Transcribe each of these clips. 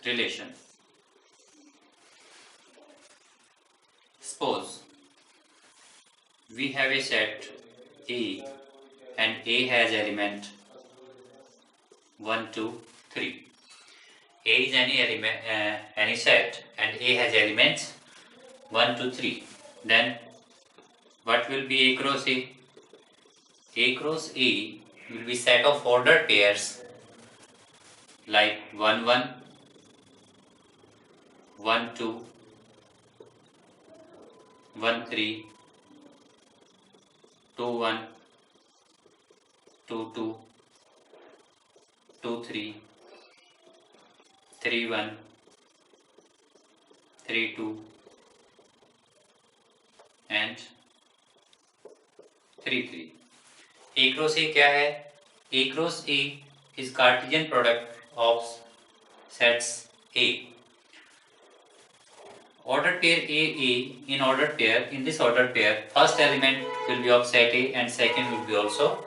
Relation. Suppose we have a set A and A has element 1, 2, 3. A is any set and A has elements 1, 2, 3. Then what will be A cross A? A cross A will be set of ordered pairs like 1, 1, 1, 2, 1, 3, 2, 1, 2, 2, 2, 3, 3, 1, 3, 2 and 3, 3. A cross A क्या है? A cross A is Cartesian product of sets A. Ordered pair A in ordered pair, in this ordered pair, first element will be of set A and second will be also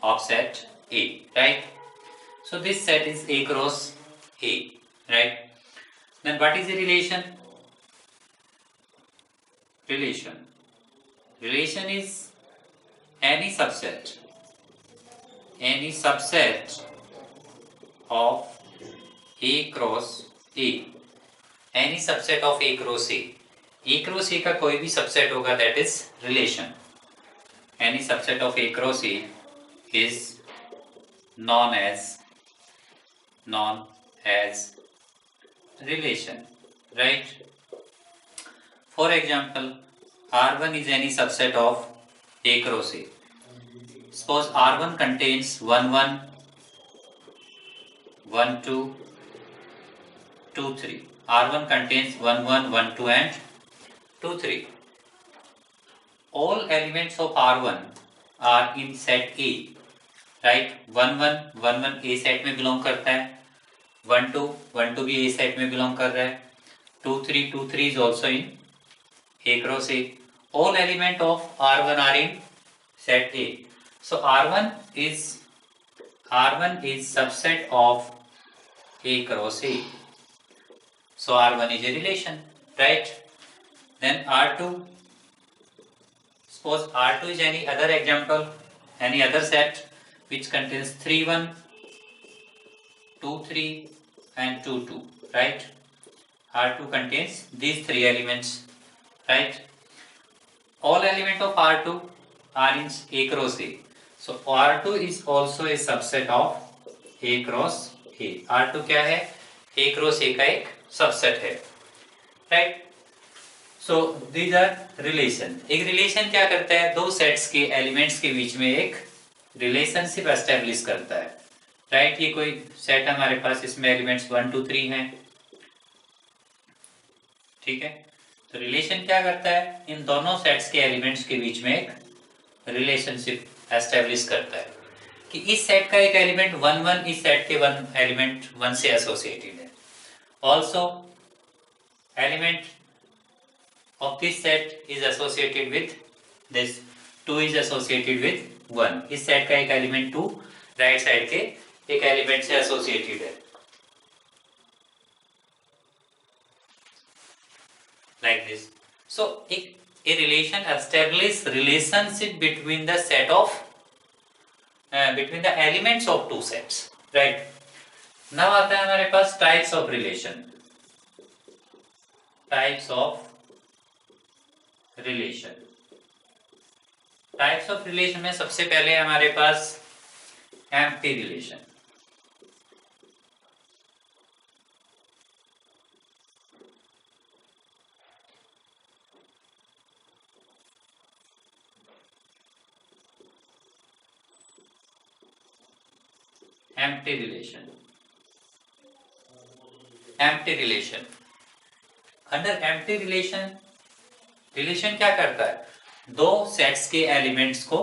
of set A, right? So this set is A cross A, right? Then what is the relation? Relation is any subset of A cross A. Any subset of A cross A. A cross A का कोई भी subset होगा, that is relation. Any subset of A cross A is known as relation, right? For example, R1 is any subset of A cross A. Suppose R1 contains 1, 1, 1, 2, 2, 3. R1 contains 1, 1, 1, 2 and 2, 3. All elements of R1 are in set A, right? 1, 1, 1, 1 A set में belong करता है, 1, 2, 1, 2 भी A set में belong कर रहा है, 2, 3, 2, 3 is also in A cross A. All element of R1 are in set A. So R1 is subset of A cross A. So R1 is a relation, right? Then R2, suppose R2 is any other example, any other set which contains 3, 1, 2, 3 and 2, 2, right? R2 contains these three elements, right? All elements of R2 are in A cross A. So R2 is also a subset of A cross A. R2 क्या है? A cross A का एक subset है, right? So these are relation. एक relation क्या करता है? दो sets के elements के बीच में एक relationship establish करता है, right? ये कोई set हमारे पास, इसमें elements 1, 2, 3 हैं, ठीक है? तो रिलेशन क्या करता है? इन दोनों सेट्स के एलिमेंट्स के बीच में एक रिलेशनशिप एस्टेब्लिश करता है कि इस सेट का एक एलिमेंट 1, 1 इस सेट के एलिमेंट 1 से एसोसिएटेड है, also element of this set is associated with this 2 is associated with 1. इस सेट का एक एलिमेंट 2 राइट साइड के एक एलिमेंट से एसोसिएटेड है, like this. So a relation establish relationship between the set of between the elements of two sets, right? now आता है हमारे पास types of relation. types of relation में सबसे पहले हमारे पास empty relation. empty relation. Under empty relation क्या करता है? दो सेट्स के एलिमेंट्स को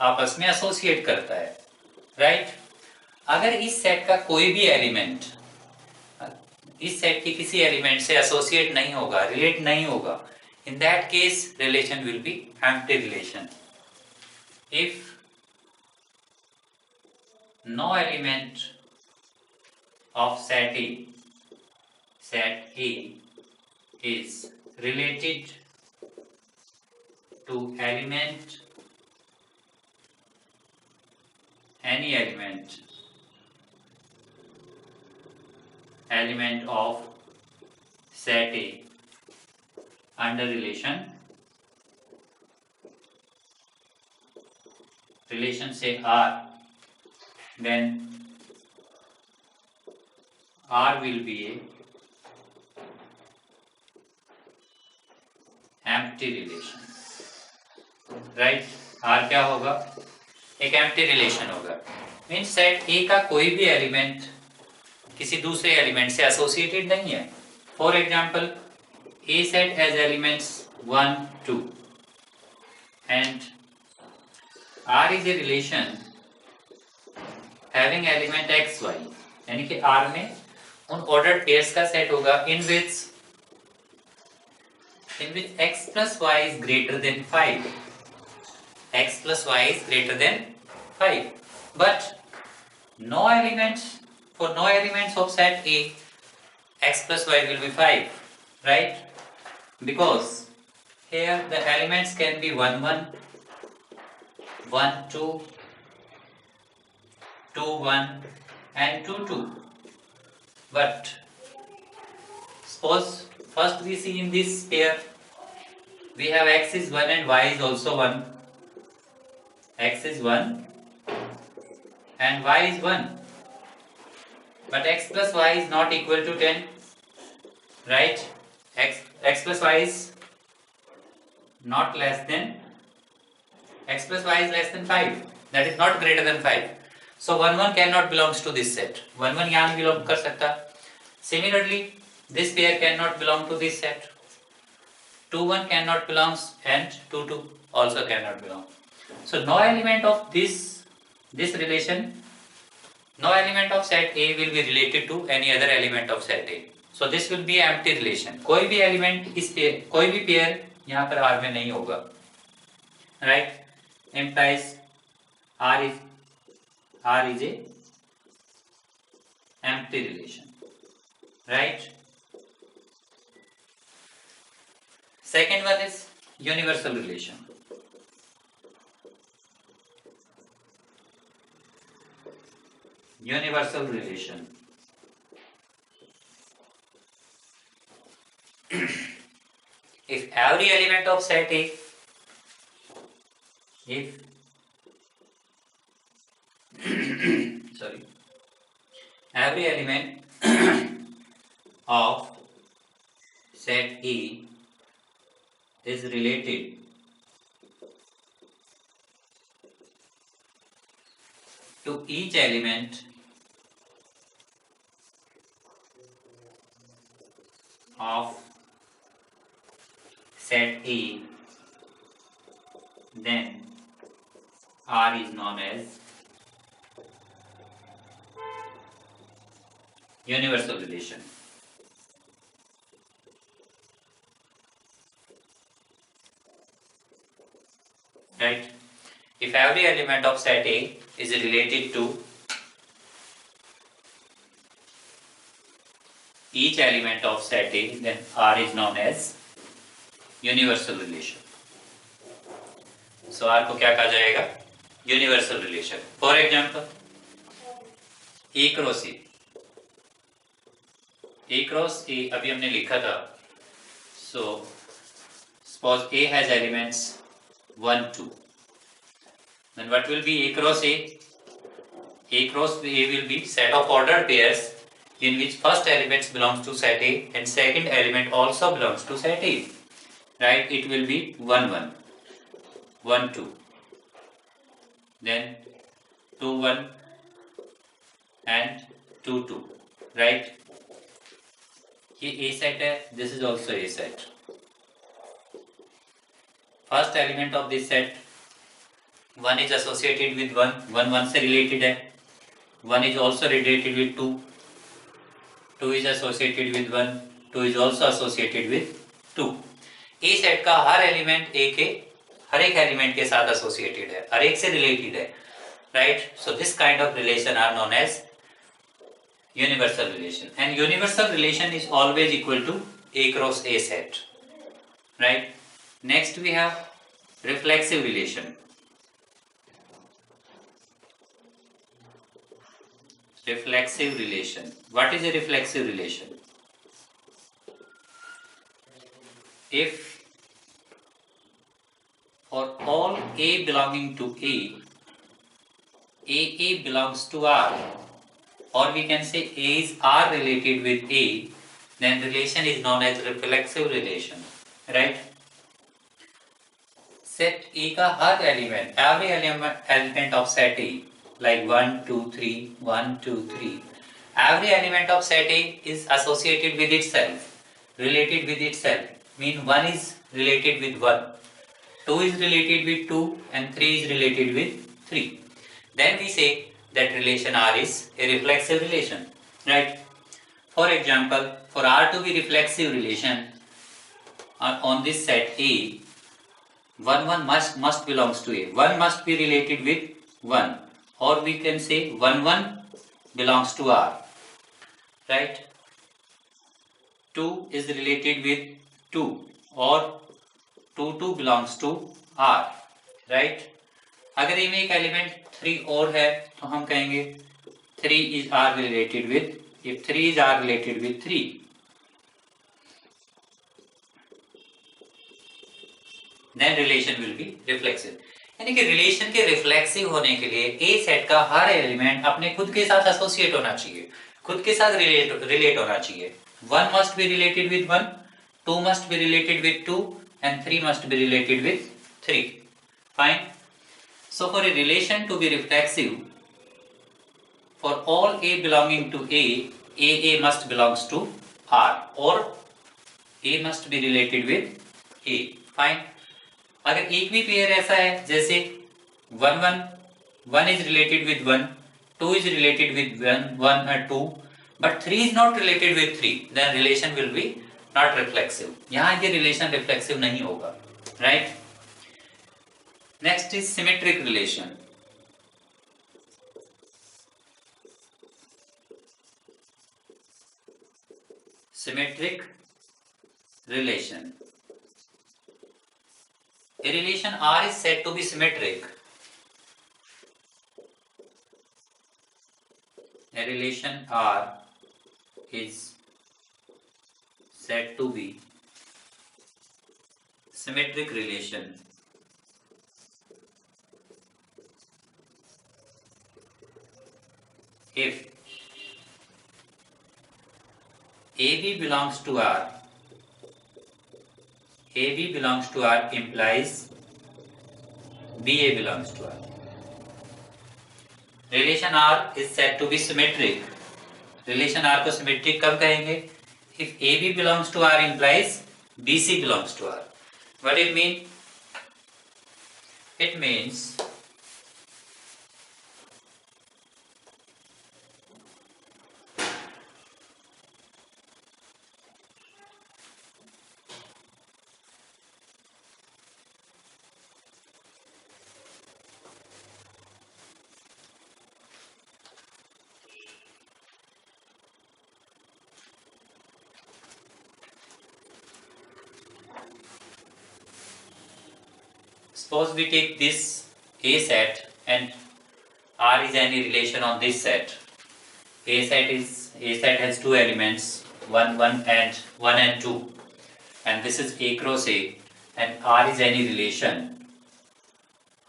आपस में एसोसिएट करता है, राइट? अगर इस सेट का कोई भी एलिमेंट इस सेट के किसी एलिमेंट से एसोसिएट नहीं होगा, रिलेट नहीं होगा, in that case relation will be empty relation. If no element of set A is related to any element of set A under relation say R, then R will be a empty relation, right? R क्या होगा? एक empty relation होगा. Means set A का कोई भी element किसी दूसरे element से एसोसिएटेड नहीं है. For example A set has elements 1, 2 and R is a relation having element x, y, यानी कि R में उन ऑर्डर्ड पेयर्स का सेट होगा in which x plus y is greater than 5. X plus y is greater than 5. But for no elements of set A, x plus y will be 5, right? Because here the elements can be 1, 1, 1, 2, 2, 1 and 2, 2. But suppose first we see in this pair we have x is 1 and y is also 1. X is 1 and y is 1. But x plus y is not equal to 10, right? X plus y is not less than, x plus y is less than 5, that is not greater than 5. So 1, 1 cannot belongs to this set. 1, 1 यहाँ belong कर सकता. Similarly, this pair cannot belong to this set. 2, 1 cannot belongs and 2, 2 also cannot belong. So no element of this relation, no element of set A will be related to any other element of set A. So this will be empty relation. कोई भी element इस pair, कोई भी pair यहाँ पर R में नहीं होगा, right? Implies R is a empty relation, right? Second one is universal relation. Universal relation. If every element of set A, every element of set E is related to each element of set E, then R is known as universal relation. Right? If every element of set A is related to each element of set A, then R is known as universal relation. So R को क्या कहा जाएगा? Universal relation. For example, A cross A. A cross A अभी हमने लिखा था. So suppose A has elements 1, 2. Then what will be A cross A? A cross A will be set of ordered pairs in which first element belongs to set A and second element also belongs to set A. Right? It will be 1, 1, 1, 2. Then 2, 1 and 2, 2. Right? ये A set है. This is also A set. First element of this set, 1 is associated with 1, 1 1 से related है. 1 is also related with 2, 2 is associated with 1, 2 is also associated with 2. A set का हर element हर एक element के साथ associated है, हर एक से रिलेटेड है, right. So this kind of relation are known as universal relation, and universal relation is always equal to A cross A set, right. Next we have reflexive relation. Reflexive relation. What is a reflexive relation? If for all A belonging to A, AA belongs to R, or we can say A is R related with A, then relation is known as reflexive relation, right. Set A का हर element, every element of set A, like 1, 2, 3, 1, 2, 3, every element of set A is associated with itself, related with itself. Mean 1 is related with 1, 2 is related with 2, and 3 is related with 3. Then we say that relation R is a reflexive relation, right. For example, for R to be reflexive relation on this set A, 1 1 must belongs to A. 1 must be related with 1, or we can say 1 1 belongs to R, right. 2 is related with 2, or 2 2 belongs to R, right. अगर इनमें एक element 3 और है तो हम कहेंगे 3 is R related with, if 3 is R related with 3, then relation will be reflexive. यानी कि रिलेशन के रिफ्लेक्सिव होने के लिए ए सेट का हर एलिमेंट अपने खुद के साथ एसोसिएट होना चाहिए, खुद के साथ रिलेट होना चाहिए. 1 must be related with 1, 2 must be related with 2, and 3 must be related with 3. Fine. So for a relation to be reflexive, for all A belonging to A, AA must belongs to R, or A must be related with A. Fine. अगर एक भी pair ऐसा है जैसे 1 1 is related with 1, 2 is related with 1 or 2, but 3 is not related with 3, then relation will be not reflexive. यहाँ ये relation reflexive नहीं होगा, right? Next is symmetric relation. Symmetric relation. A relation R is said to be symmetric. A relation R is said to be symmetric relation if AB belongs to R, AB belongs to R implies BA belongs to R. Relation R is said to be symmetric. Relation R को symmetric कब कहेंगे? If AB belongs to R implies BC belongs to R. What it mean? It means suppose we take this A set and R is any relation on this set. A set has two elements, 1 and 2, and this is A cross A, and R is any relation.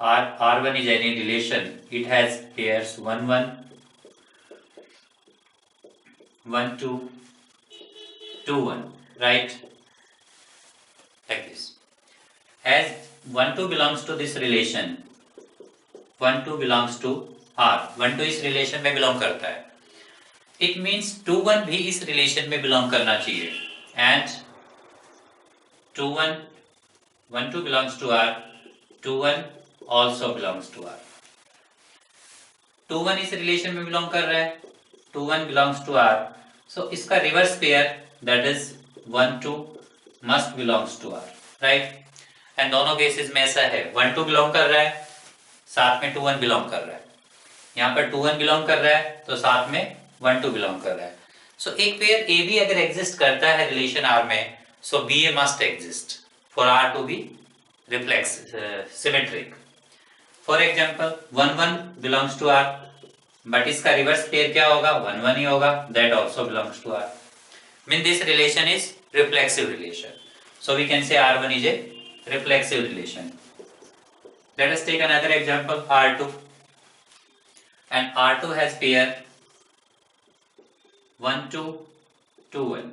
R1 is any relation. It has pairs 1 1, 1 2, 2 1, right? Like this. As 1 2 belongs to this relation, 1 2 belongs to R. 1 2 इस relation में belong करता है. It means 2 1 भी इस relation में belong करना चाहिए. And 2 1, 1 2 belongs to R. 2 1 also belongs to R. 2 1 इस relation में belong कर रहा है. 2 1 belongs to R. So इसका reverse pair that is 1 2 must belongs to R, right. And दोनों केसेस में ऐसा है, 1 2 बिलोंग कर रहा है, साथ में 2 1 बिलोंग कर रहा है। यहाँ पर 2 1 बिलोंग कर रहा है तो साथ में 1 2 बिलोंग कर रहा है। सो एक पेयर ए बी अगर एग्जिस्ट करता है रिलेशन आर में, so b a must exist for R to be reflex symmetric. For example 1 1 belongs to R, but इसका रिवर्स पेयर क्या होगा, 1 1 ही होगा, that also belongs to R. Mean this relation is reflexive relation, so we can say R1 is a reflexive relation. Let us take another example, R2, and R2 has pair 1 2 2 1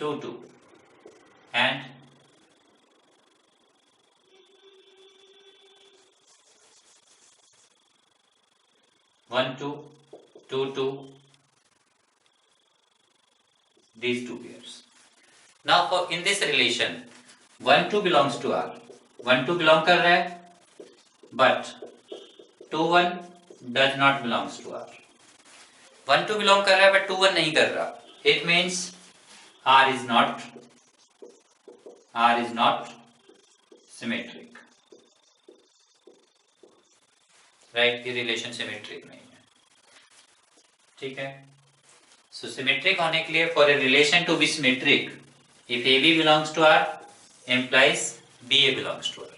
2 2 and 1 2 2 2, these two pairs. Now for in this relation 1 2 belongs to R, 1 2 belong कर रहा है, but 2 1 does not belongs to R. 1 2 belong कर रहा है but 2 1 नहीं कर रहा, it means R is not symmetric, right? ये relation symmetric नहीं है, ठीक है। So symmetric होने के लिए for a relation to be symmetric, if AB belongs to R implies BA belongs to R.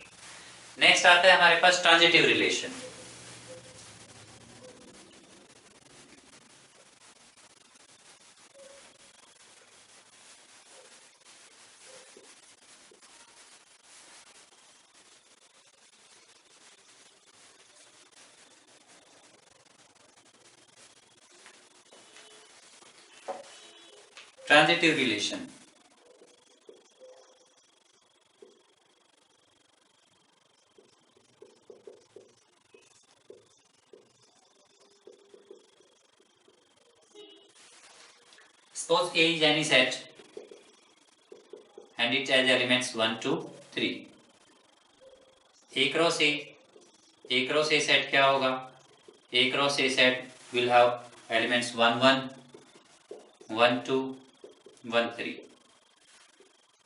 Next आता है हमारे पास transitive relation. Transitive relation suppose A is any set and it has elements 1 2 3. A cross A set क्या होगा, A cross A set will have elements 1 1 1 2 1 3,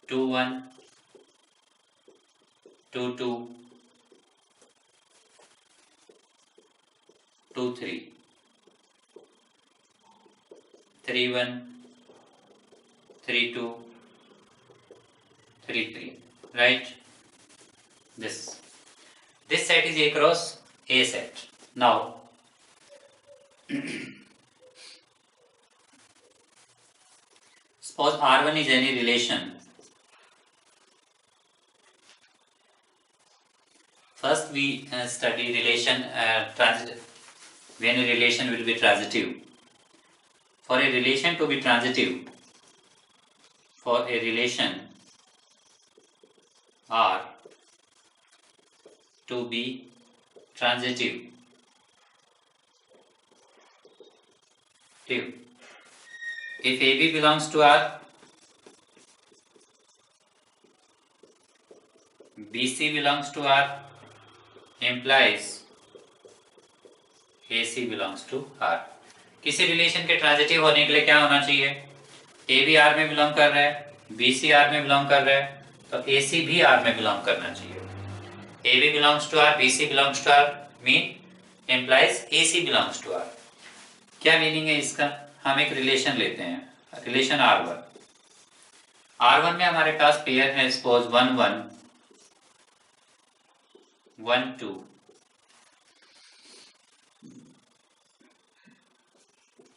2 1 2 2 2 3, 3 1 3 2 3 3, right? This set is A cross A set. Now suppose R1 is any relation. First we study relation when a relation will be transitive. For a relation to be transitive, for a relation R to be transitive, if AB belongs to R, BC belongs to R implies AC belongs to R. किसी relation के transitive होने के लिए क्या होना चाहिए, ए भी R में बिलोंग कर रहा है, बी सी आर में बिलोंग कर रहा है, तो ए सी भी आर में बिलोंग करना चाहिए। A B belongs to R, B C belongs to R mean implies A C belongs to R. क्या मीनिंग है इसका, हम एक रिलेशन लेते हैं, रिलेशन R1। R1 में हमारे पास पेयर है suppose 1 1 1 2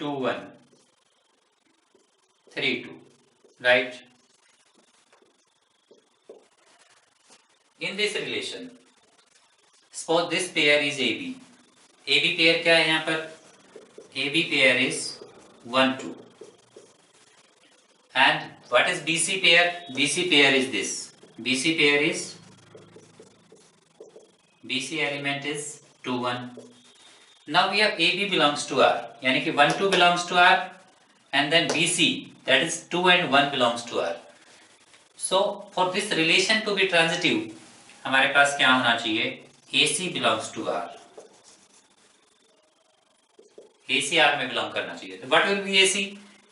2 1 3 2, right? In this relation, suppose this pair is AB. AB pair क्या है यहाँ पर, AB pair is 1 2, and what is BC pair? BC pair is this. BC pair is, BC element is 2 1. Now we have AB belongs to R, यानी कि 1 2 belongs to R, and then BC, that is 2 and 1 belongs to R. So for this relation to be transitive, हमारे पास क्या होना चाहिए, AC belongs to R. AC R में belong करना चाहिए. तो what will be AC?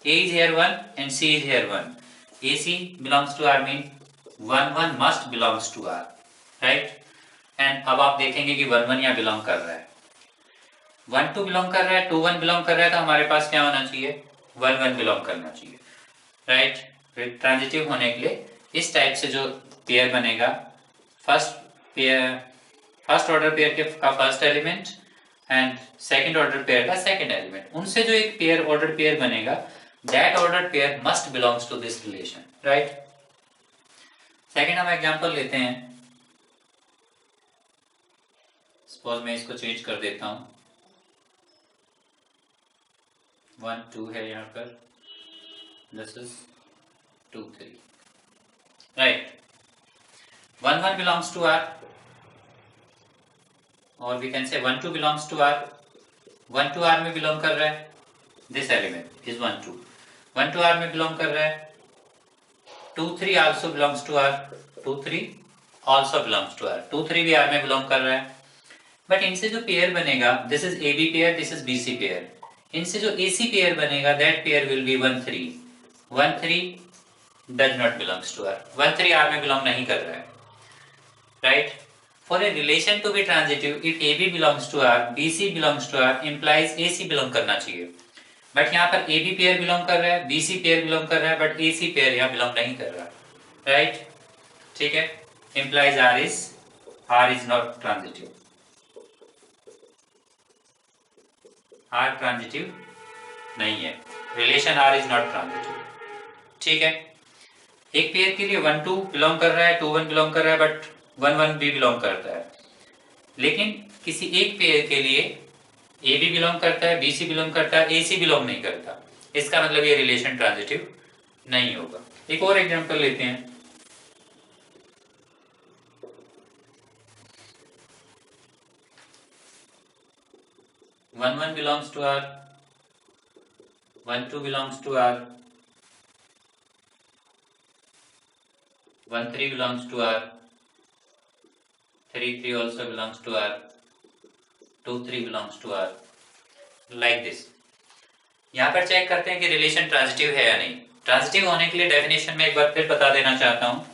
A is here 1 and C is here 1. AC belongs to R mean 1 1 must belongs to R, right? And अब आप देखेंगे कि 1 1 यहाँ belong कर रहा है, 1 2 belong कर रहा है, 2 1 belong कर रहा है, तो हमारे पास क्या होना चाहिए? 1 1 belong करना चाहिए, right? फिर ट्रांजिटिव होने के लिए इस टाइप से जो पेयर बनेगा, फर्स्ट ऑर्डर पेयर के का first element and second order pair का सेकंड एलिमेंट, उनसे जो एक पेयर ऑर्डर पेयर बनेगा, that order pair must belongs to this relation, right? Second हम एग्जांपल लेते हैं. सपोज मैं इसको चेंज कर देता हूं, 1 2 है यहाँ पर, this is 2 3, right? 1 1 belongs to R, और we can say 1 2 belongs to R. 1 2 R में बिलोंग कर रहा है, दिस एलिमेंट इज 1 2. 1 2 R में बिलोंग कर रहा है. 2 3 also belongs to R. 2 3 also belongs to R. 2 3 भी R में बिलोंग कर रहा है. बट इनसे जो पेयर बनेगा, this is AB pair, this is BC pair. इनसे जो AC पेयर बनेगा, that pair will be 1 3. 1 3 does not belongs to R. 1 3 R में बिलोंग नहीं कर रहा है, right? For a relation to be transitive, if AB belongs to R, BC belongs to R, implies AC belong करना चाहिए. But यहाँ पर AB pair belong कर रहा है, BC पेयर बिलोंग कर रहा है, बट AC पेयर यहाँ बिलोंग नहीं कर रहा, राइट? ठीक है, implies R is not transitive. R transitive नहीं है, relation R is not transitive. ठीक है, एक पेयर के लिए 1 2 बिलोंग कर रहा है, 2 1 बिलोंग कर रहा है, बट 1 1 भी बिलोंग करता है. लेकिन किसी एक पेयर के लिए A भी बिलोंग करता है, BC बिलोंग करता है, AC बिलोंग नहीं करता. इसका मतलब ये रिलेशन ट्रांजिटिव नहीं होगा. एक और एग्जांपल लेते हैं. 1 1 belongs to R, 1 2 belongs to R, 1 3 belongs to R, 3 3 also belongs to R, 2 3 belongs to R, like this. यहाँ पर चेक करते हैं कि रिलेशन ट्रांजिटिव है या नहीं. ट्रांजिटिव होने के लिए डेफिनेशन में एक बार फिर बता देना चाहता हूँ.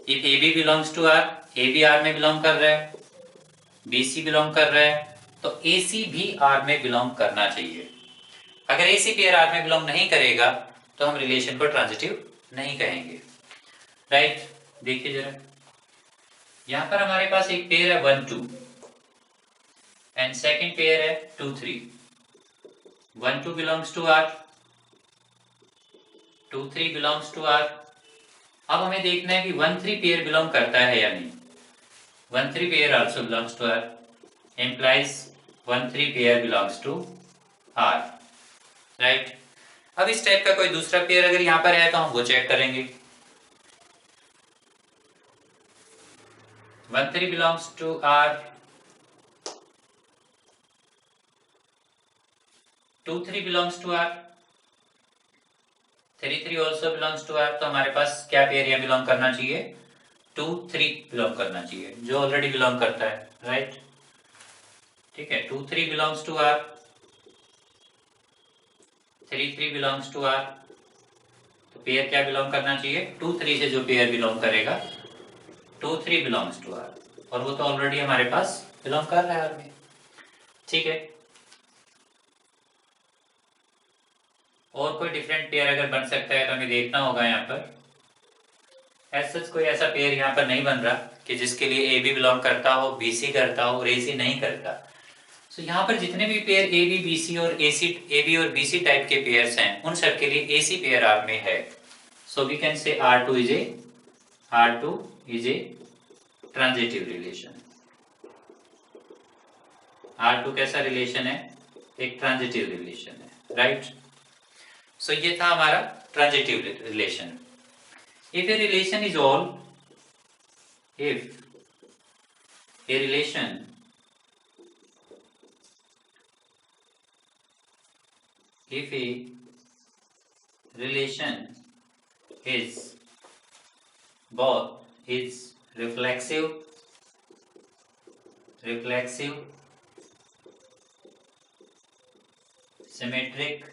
If AB belongs to R, AB R में बिलोंग कर रहा है, BC बिलोंग कर रहा है, तो AC भी R में बिलोंग करना चाहिए. अगर AC पेयर R में बिलोंग नहीं करेगा तो हम रिलेशन को ट्रांजिटिव नहीं कहेंगे, राइट? देखिए जरा, यहाँ पर हमारे पास एक पेयर है 1 2 एंड सेकंड पेयर है 2 3. 1 2 belongs to R, 2 3 belongs to R. अब हमें देखना है कि 1 3 पेयर बिलोंग करता है या नहीं. 1 3 pair also belongs to R, implies 1 3 pair belongs to R, right? अब इस टाइप का कोई दूसरा पेयर अगर यहाँ पर है तो हम वो चेक करेंगे. 1 3 belongs to R, 2 3 belongs to R, 3 3 also belongs to R. तो हमारे पास क्या पेयर यहाँ बिलोंग करना चाहिए? 2 3 बिलोंग करना चाहिए, जो ऑलरेडी बिलोंग करता है, राइट? ठीक है, 2 3 belongs to R, 3 3 belongs to R. तो पेयर क्या बिलोंग करना चाहिए? 2 3 से जो पेयर बिलोंग करेगा 2 3 belongs to R, और वो तो ऑलरेडी हमारे पास बिलोंग कर रहा है R में. ठीक है, और कोई डिफरेंट पेयर अगर बन सकता है तो हमें देखना होगा. यहाँ पर ऐसा कोई ऐसा पेयर यहाँ पर नहीं बन रहा कि जिसके लिए AB बिलोंग करता हो, BC करता हो और AC नहीं करता. तो यहाँ पर जितने भी पेयर AB BC और AB और BC टाइप के पेयर्स हैं, उन सब के लिए AC पेयर R में है. सो वी कैन से R2 is a transitive relation. R2 कैसा रिलेशन है? एक ट्रांजिटिव रिलेशन है, राइट? सो ये था हमारा transitive relation. If a relation is all, if a relation if a relation is both is reflexive symmetric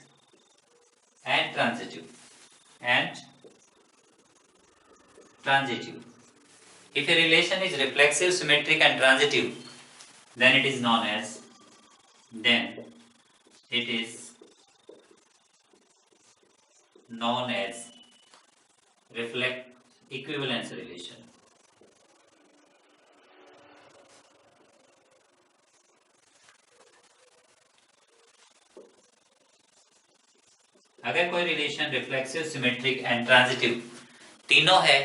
and transitive. If a relation is reflexive, symmetric and transitive, then it is known as reflect equivalence relation. अगर कोई relation reflexive, symmetric and transitive तीनों है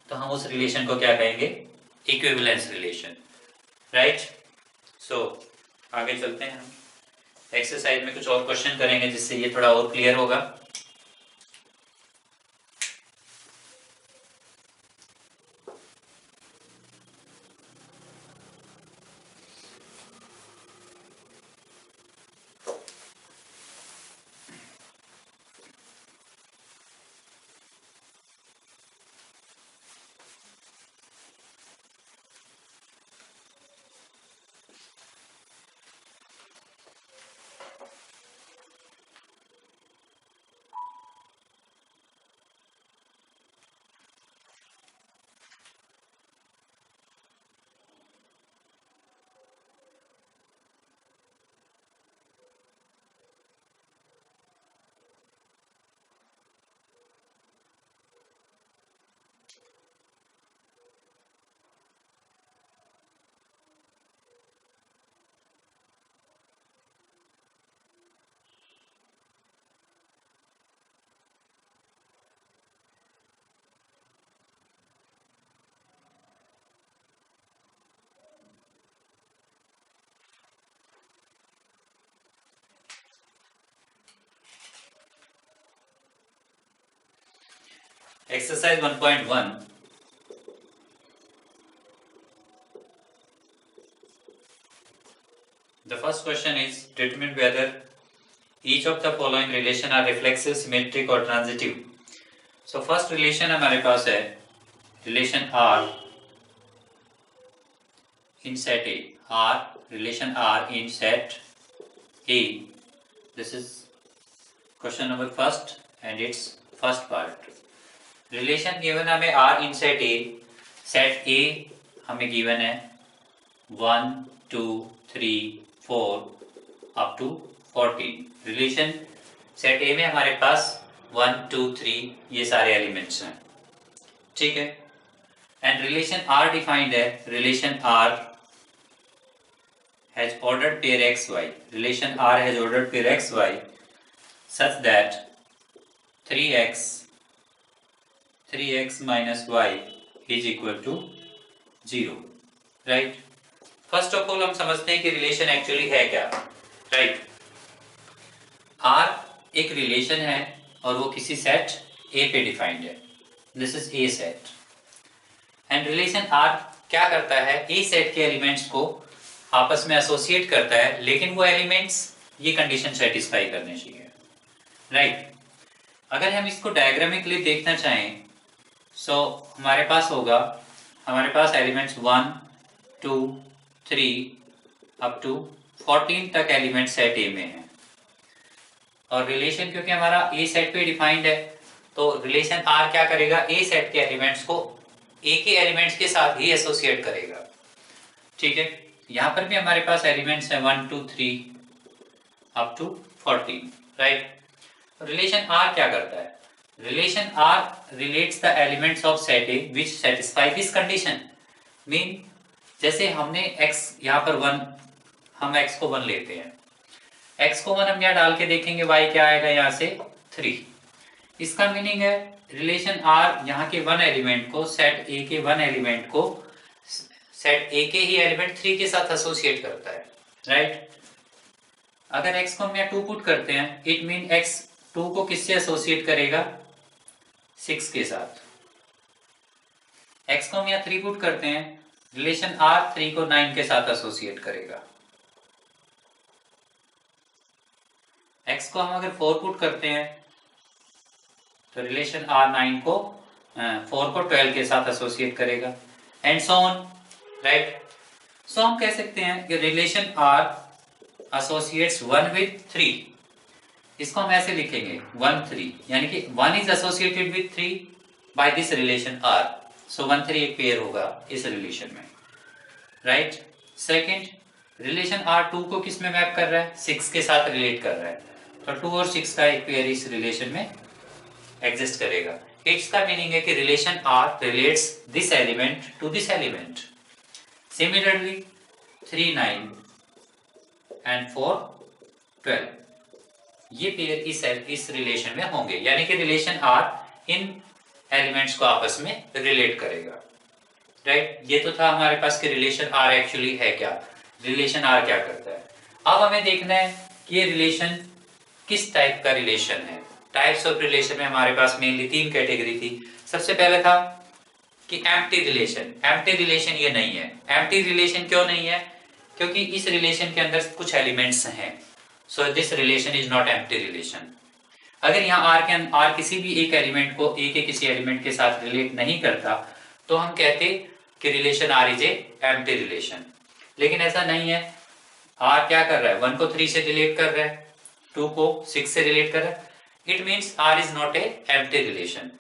तो हम उस relation को क्या कहेंगे? Equivalence relation, right? सो आगे चलते हैं हम एक्सरसाइज में कुछ और क्वेश्चन करेंगे जिससे ये थोड़ा और क्लियर होगा. Exercise 1.1. The first question is determine whether each of the following relation are reflexive, symmetric or transitive. So first relation हमारे पास है relation R in set A. Relation R in set A. This is question number first and its first part. Relation given हमें R in set A हमें given है 1 2 3 4 up to 14. Relation set A में हमारे पास 1 2 3 ये सारे elements हैं, ठीक है. एंड रिलेशन आर डिफाइंड है, relation R has ordered pair x y. Relation R has ordered pair x y such that 3x minus y is equal to 0, राइट. First of all हम समझते हैं कि रिलेशन एक्चुअली है क्या, right. R एक relation है और वो किसी सेट A पे डिफाइंड है. This is A set. And relation R क्या करता है? A सेट के एलिमेंट्स को आपस में एसोसिएट करता है, लेकिन वो एलिमेंट्स ये कंडीशन सेटिस्फाई करने चाहिए, राइट. अगर हम इसको डायग्रामिकली देखना चाहें सो हमारे पास एलिमेंट्स 1 2 3 अप टू 14 तक एलिमेंट सेट ए में है. और रिलेशन क्योंकि हमारा ए सेट पे डिफाइंड है तो रिलेशन आर क्या करेगा? ए सेट के एलिमेंट्स को ए के एलिमेंट्स के साथ ही एसोसिएट करेगा, ठीक है. यहाँ पर भी हमारे पास एलिमेंट्स है 1 2 3 अप टू 14, राइट. रिलेशन आर क्या करता है? Relation R relates the elements of set A which satisfy this condition. Mean जैसे हमने x यहाँ पर 1, हम x को 1 लेते हैं, x को 1 हम यहाँ डाल के देखेंगे y क्या आएगा यहाँ से 3. इसका मीनिंग है रिलेशन R यहाँ के 1 एलिमेंट को सेट A के 1 एलिमेंट को सेट A के ही एलिमेंट 3 के साथ एसोसिएट करता है, राइट. अगर x को हम यहाँ 2 पुट करते हैं इट मीन x 2 को किससे एसोसिएट करेगा? 6 के साथ. x को हम यहाँ 3 पुट करते हैं, रिलेशन R 3 को 9 के साथ एसोसिएट करेगा. x को हम अगर 4 पुट करते हैं तो रिलेशन R 4 को 12 के साथ एसोसिएट करेगा, and so on, right. So हम कह सकते हैं कि रिलेशन R एसोसिएट्स 1 with 3 इसको हम ऐसे लिखेंगे 1 3, यानी कि 1 is associated with 3 by this relation R, so 1 3 एक पेयर होगा इस रिलेशन में, राइट। सेकंड, रिलेशन R2 को किस में मैप कर रहा है, 6 के साथ रिलेट कर रहा है, तो 2 और 6 का एक पेयर इस रिलेशन में एग्जिस्ट करेगा। इट्स का मीनिंग है कि relation R relates this element to this element. Similarly 3 9 and 4 12 ये पेयर इस रिलेशन में होंगे, यानी कि रिलेशन R इन एलिमेंट्स को आपस में रिलेट करेगा, राइट। ये तो था हमारे पास कि रिलेशन R एक्चुअली है क्या, रिलेशन R क्या करता है। अब हमें देखना है कि ये रिलेशन किस टाइप का रिलेशन है। टाइप्स ऑफ रिलेशन में हमारे पास मेनली 3 कैटेगरी थी। सबसे पहले था कि एम्प्टी रिलेशन। एम्प्टी रिलेशन ये नहीं है। एम्प्टी रिलेशन क्यों नहीं है, क्योंकि इस रिलेशन के अंदर कुछ एलिमेंट्स हैं, so this relation is not empty relation. अगर यहाँ R किसी भी एक एलिमेंट को A के किसी एलिमेंट के साथ रिलेट नहीं करता तो हम कहते कि relation R is a empty relation, लेकिन ऐसा नहीं है। R क्या कर रहा है, 1 को 3 से रिलेट कर रहा है, 2 को 6 से रिलेट कर रहा है, it means R is not a empty relation.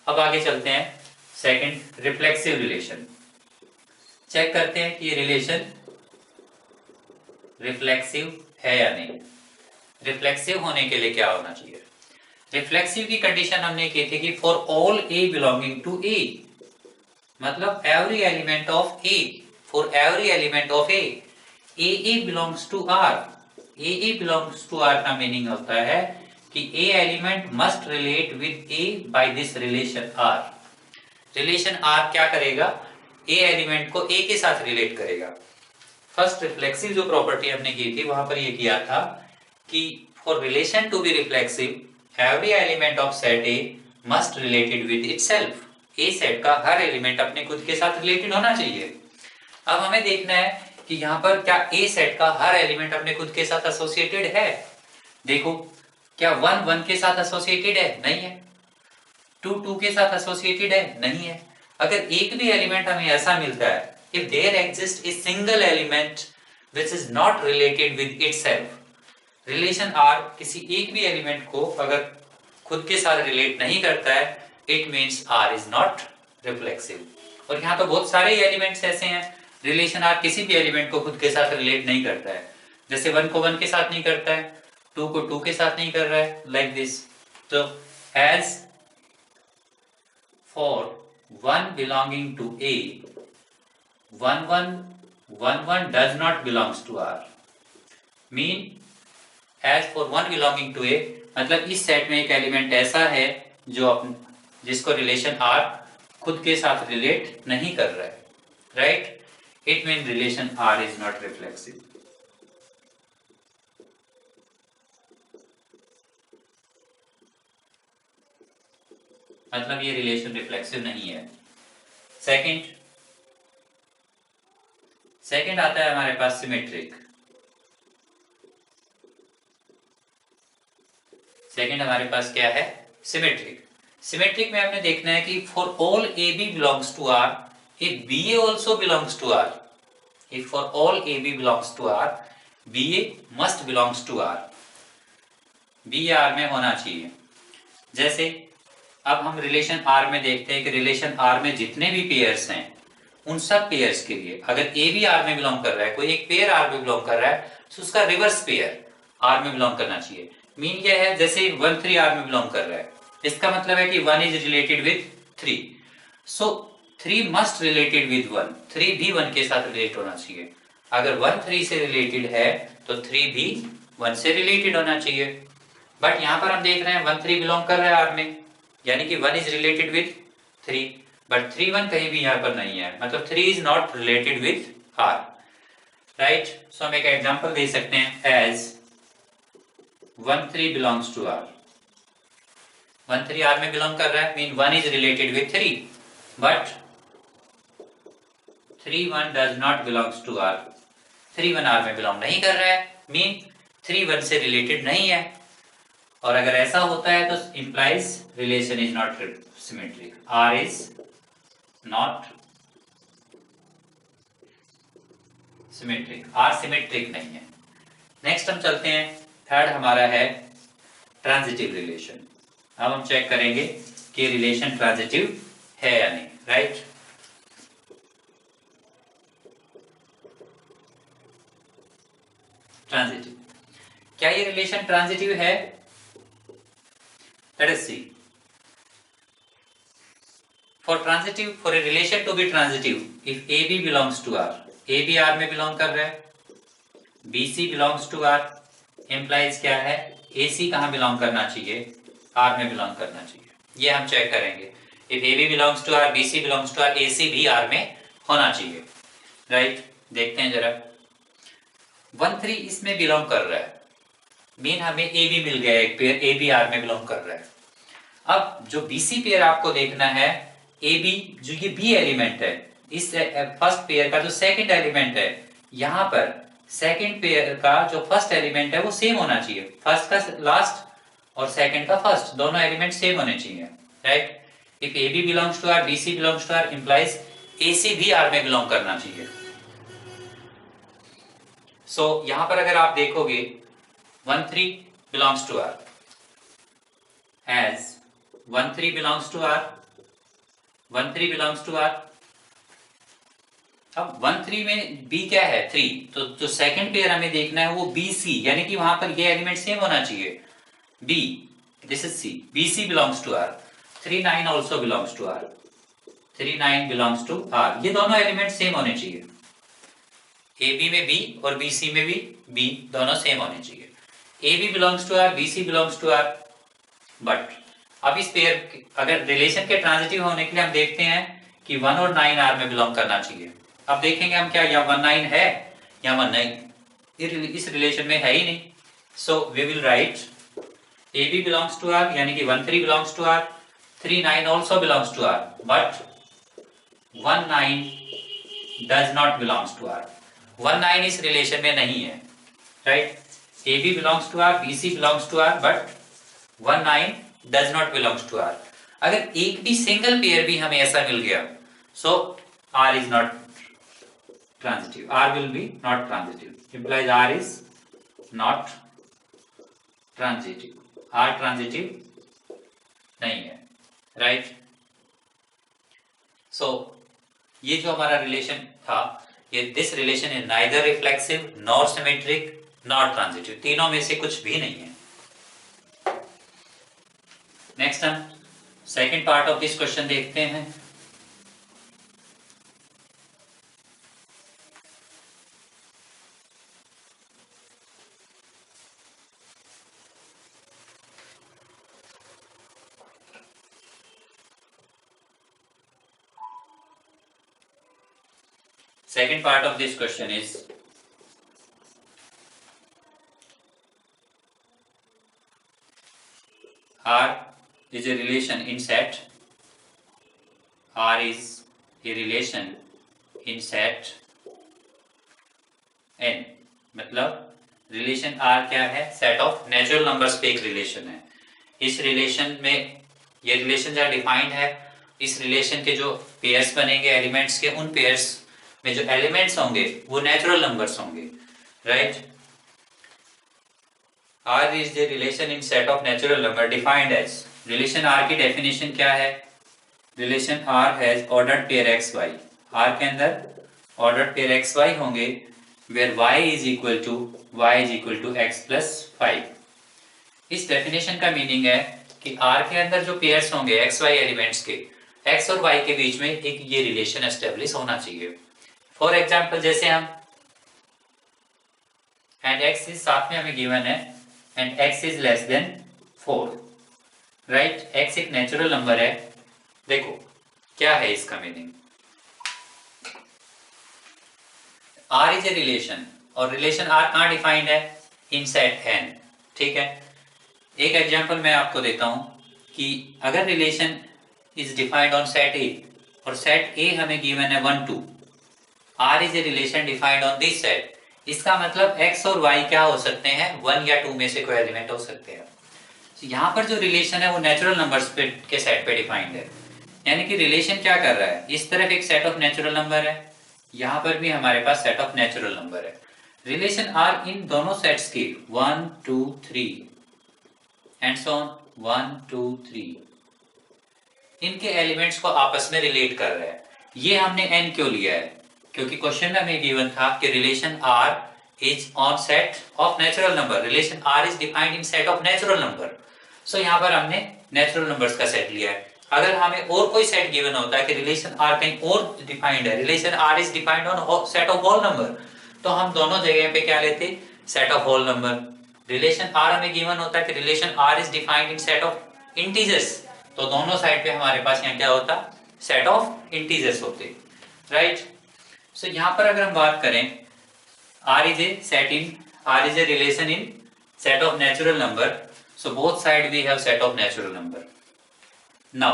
अब आगे चलते हैं, सेकंड रिफ्लेक्सिव रिलेशन। चेक करते हैं कि ये रिलेशन रिफ्लेक्सिव है या नहीं। रिफ्लेक्सिव होने के लिए क्या होना चाहिए, रिफ्लेक्सिव की कंडीशन हमने की थी कि for all A belonging to A, मतलब every element of A, for every element of A, AA belongs to R। AA belongs to R का मीनिंग होता है कि A element must relate with A by this relation R। Relation R क्या करेगा, A element को A के साथ relate करेगा। फर्स्ट रिफ्लेक्सिव जो प्रॉपर्टी हमने की थी वहां पर ये किया था कि for relation to be reflexive every element of set A must related with itself। A set का हर एलिमेंट अपने खुद के साथ रिलेटेड होना चाहिए। अब हमें देखना है कि यहाँ पर क्या A सेट का हर एलिमेंट अपने खुद के साथ एसोसिएटेड है। देखो, क्या 1 1 के साथ एसोसिएटेड है, नहीं है। 2 2 के साथ एसोसिएटेड है, नहीं है। अगर एक भी एलिमेंट हमें ऐसा मिलता है, if there exists a single element which is not related with itself, relation R किसी एक भी एलिमेंट को अगर खुद के साथ रिलेट नहीं करता है, it means R is not reflexive. और यहाँ तो बहुत सारे एलिमेंट्स ऐसे हैं रिलेशन R किसी भी एलिमेंट को खुद के साथ रिलेट नहीं करता है। जैसे 1 को 1 के साथ नहीं करता है, 2 को 2 के साथ नहीं कर रहा है, लाइक दिस। तो as for 1 belonging to A, 1 1 does not belongs to R। Mean as for 1 belonging to A, मतलब इस सेट में एक एलिमेंट ऐसा है जो जिसको रिलेशन R खुद के साथ रिलेट नहीं कर रहा है, right. It mean relation R is not reflexive. मतलब ये रिलेशन रिफ्लेक्सिव नहीं है। सेकंड आता है हमारे पास सिमेट्रिक। सेकंड हमारे पास क्या है, सिमेट्रिक। सिमेट्रिक में हमने देखना है कि for all AB belongs to R, if BA also belongs to R, if for all AB belongs to R, BA must belongs to R। BA R में होना चाहिए। जैसे अब हम रिलेशन R में देखते हैं कि रिलेशन R में जितने भी पेयर्स हैं उन सब पेयर्स के लिए अगर A भी R में बिलोंग कर रहा है, कोई एक पेयर R में बिलोंग कर रहा है, तो उसका रिवर्स पेयर R में बिलोंग करना चाहिए। मीन क्या है, जैसे 1 3 R में बिलोंग कर रहा है, इसका मतलब है कि 1 is related with 3, so 3 must related with 1, 3 भी 1 के साथ रिलेट होना चाहिए। अगर 1 3 से रिलेटेड है तो 3 भी 1 से रिलेटेड होना चाहिए। बट यहाँ पर हम देख रहे हैं 1 3 बिलोंग कर रहा है R में, यानी कि 1 इज रिलेटेड विद 3, बट 3 1 कहीं भी यहाँ पर नहीं है, मतलब 3 is not related with R, right. So हम एक एग्जांपल दे सकते हैं as 1 3 belongs to R। 1 3 R में बिलोंग कर रहा है, mean 1 is related with 3, but 3 1 does not belongs to R। 3 1 R में बिलोंग नहीं कर रहा है, मीन 3 1 से रिलेटेड नहीं है। और अगर ऐसा होता है तो implies relation is not symmetric, R is not symmetric, R symmetric नहीं है। नेक्स्ट हम चलते हैं, थर्ड हमारा है ट्रांजिटिव रिलेशन। अब हम चेक करेंगे कि रिलेशन ट्रांजिटिव है या नहीं, राइट। ट्रांजिटिव, क्या ये रिलेशन ट्रांजिटिव है? Let us see. For a relation to be transitive, if AB belongs to R, AB R में बिलोंग कर रहा है, BC belongs to R, implies क्या है? AC कहाँ बिलोंग करना चाहिए? R में बिलोंग करना चाहिए। ये हम चेक करेंगे। If AB belongs to R, BC belongs to R, AC भी R में होना चाहिए, राइट। देखते हैं जरा। 1 3 इसमें बिलोंग कर रहा है, मीन हमें AB मिल गया, एक पेयर AB R में बिलोंग कर रहा है। अब जो BC पेयर आपको देखना है, AB जो ये B एलिमेंट है, इस फर्स्ट पेयर का जो सेकंड एलिमेंट है, यहाँ पर सेकंड पेयर का जो फर्स्ट एलिमेंट है वो सेम होना चाहिए। फर्स्ट का लास्ट और सेकंड का फर्स्ट, दोनों एलिमेंट सेम होने चाहिए, right. If AB belongs to R, BC belongs to R, implies AC भी R में बिलोंग करना चाहिए। सो यहाँ पर अगर आप देखोगे 1 3 belongs to R, as 1 3 belongs to R, 1 3 belongs to R। अब 1 3 में B क्या है? 3, तो जो सेकंड पेयर हमें देखना है वो BC, यानी कि वहां पर ये एलिमेंट सेम होना चाहिए। B, this is C, BC belongs to R, 3 9 also belongs to R, 3 9 belongs to R, ये दोनों एलिमेंट सेम होने चाहिए। AB में B और BC में भी B, दोनों सेम होने चाहिए। AB belongs to R, BC belongs to R, but अब इस पेयर अगर रिलेशन के ट्रांजिटिव होने के लिए हम देखते हैं कि 1 और 9 R में बिलोंग करना चाहिए। अब देखेंगे हम क्या या 1 9 है या 1 9 इस रिलेशन में है ही नहीं। So we will write AB belongs to R, यानी कि 1 3 belongs to R, 3 9 also belongs to R, but 1 9 does not belongs to R। 1 9 इस रिलेशन में नहीं है, right. AB belongs to R, BC belongs to R, but 1 9 does not belongs to R। अगर एक भी single pair भी हमें ऐसा मिल गया, so R is not transitive, R will be not transitive, implies R is not transitive, R transitive नहीं है, right। so ये जो हमारा रिलेशन था, ये this relation is neither reflexive nor symmetric nor transitive, तीनों में से कुछ भी नहीं है। नेक्स्ट हम second part of this question देखते हैं। Second part of this question is R is a relation in set, R is a relation in set n, मतलब रिलेशन R क्या है? सेट ऑफ नेचुरल नंबर्स पे एक relation है। इस relation में ये रिलेशन जहाँ डिफाइंड है, इस रिलेशन के जो पेयर्स बनेंगे एलिमेंट्स के, उन पेयर्स में जो एलिमेंट्स होंगे वो नेचुरल नंबर्स होंगे, right. R is the relation in set of natural number defined as, relation R की डेफिनेशन क्या है? Relation R has ordered pair x y, R के अंदर ordered pair x y होंगे where y is equal to x plus 5। इस definition का meaning है कि R के अंदर जो पेयर्स होंगे x y एलिमेंट्स के, x और y के बीच में एक ये रिलेशन एस्टेब्लिश होना चाहिए। फॉर एग्जाम्पल जैसे हम एंड x इज साथ में हमें गिवन है and x is less than 4, right। x एक नेचुरल नंबर है। देखो क्या है इसका meaning, R is a relation, और रिलेशन R कहाँ डिफाइंड है? इन सेट n, ठीक है। एक एग्जांपल मैं आपको देता हूं कि अगर relation is defined on set A और सेट A हमें गिवन है 1 2, R is a relation defined on this set, इसका मतलब x और y क्या हो सकते हैं? 1 या 2 में से कोई एलिमेंट हो सकते हैं। तो यहाँ पर जो रिलेशन है वो नेचुरल नंबर्स पे के सेट पे डिफाइंड है, यानी कि रिलेशन क्या कर रहा है? इस तरफ एक सेट ऑफ नेचुरल नंबर है, यहाँ पर भी हमारे पास सेट ऑफ नेचुरल नंबर है। रिलेशन R इन दोनों सेट्स की 1 2 3 एंड सो ऑन 1 2 3 इनके एलिमेंट्स को आपस में रिलेट कर रहा है। ये हमने n क्यों लिया है? क्योंकि क्वेश्चन में हमें गिवन था कि relation r is on set of natural number, relation r is defined in set of natural number. So यहाँ पर हमने नेचुरल नंबर्स का सेट लिया है। अगर हमें और कोई सेट गिवन होता है कि रिलेशन r कहीं और डिफाइंड है, relation r is defined on set of whole number, तो हम दोनों जगह पे क्या लेते? Set of whole number. Relation r हमें गिवन होता है कि relation r is defined in set of integers, तो दोनों साइड पे हमारे पास यहाँ क्या होता? सेट ऑफ इंटीजर्स होते, राइट। सो यहाँ पर अगर हम बात करें r is a set in r is a relation in set of natural number, so both side we have set of natural number. Now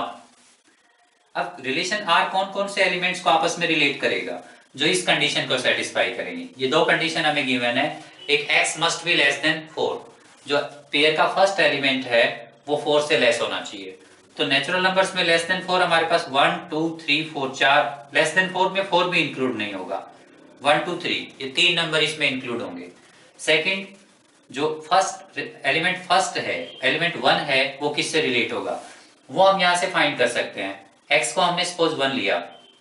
अब रिलेशन r कौन कौन से एलिमेंट्स को आपस में रिलेट करेगा जो इस कंडीशन को सेटिस्फाई करेंगे? ये दो कंडीशन हमें गिवन है। एक x must be less than 4, जो पेयर का फर्स्ट एलिमेंट है वो 4 से लेस होना चाहिए। तो नेचुरल नंबर्स में लेस देन 4 हमारे पास 1 2 3 4 4, लेस देन 4 में 4 भी इंक्लूड नहीं होगा, 1 2 3 ये 3 नंबर इसमें इंक्लूड होंगे। सेकंड, जो फर्स्ट एलिमेंट फर्स्ट है, एलिमेंट 1 है, वो किससे रिलेट होगा? वो हम यहाँ से फाइंड कर सकते हैं। x को हमने सपोज 1 लिया,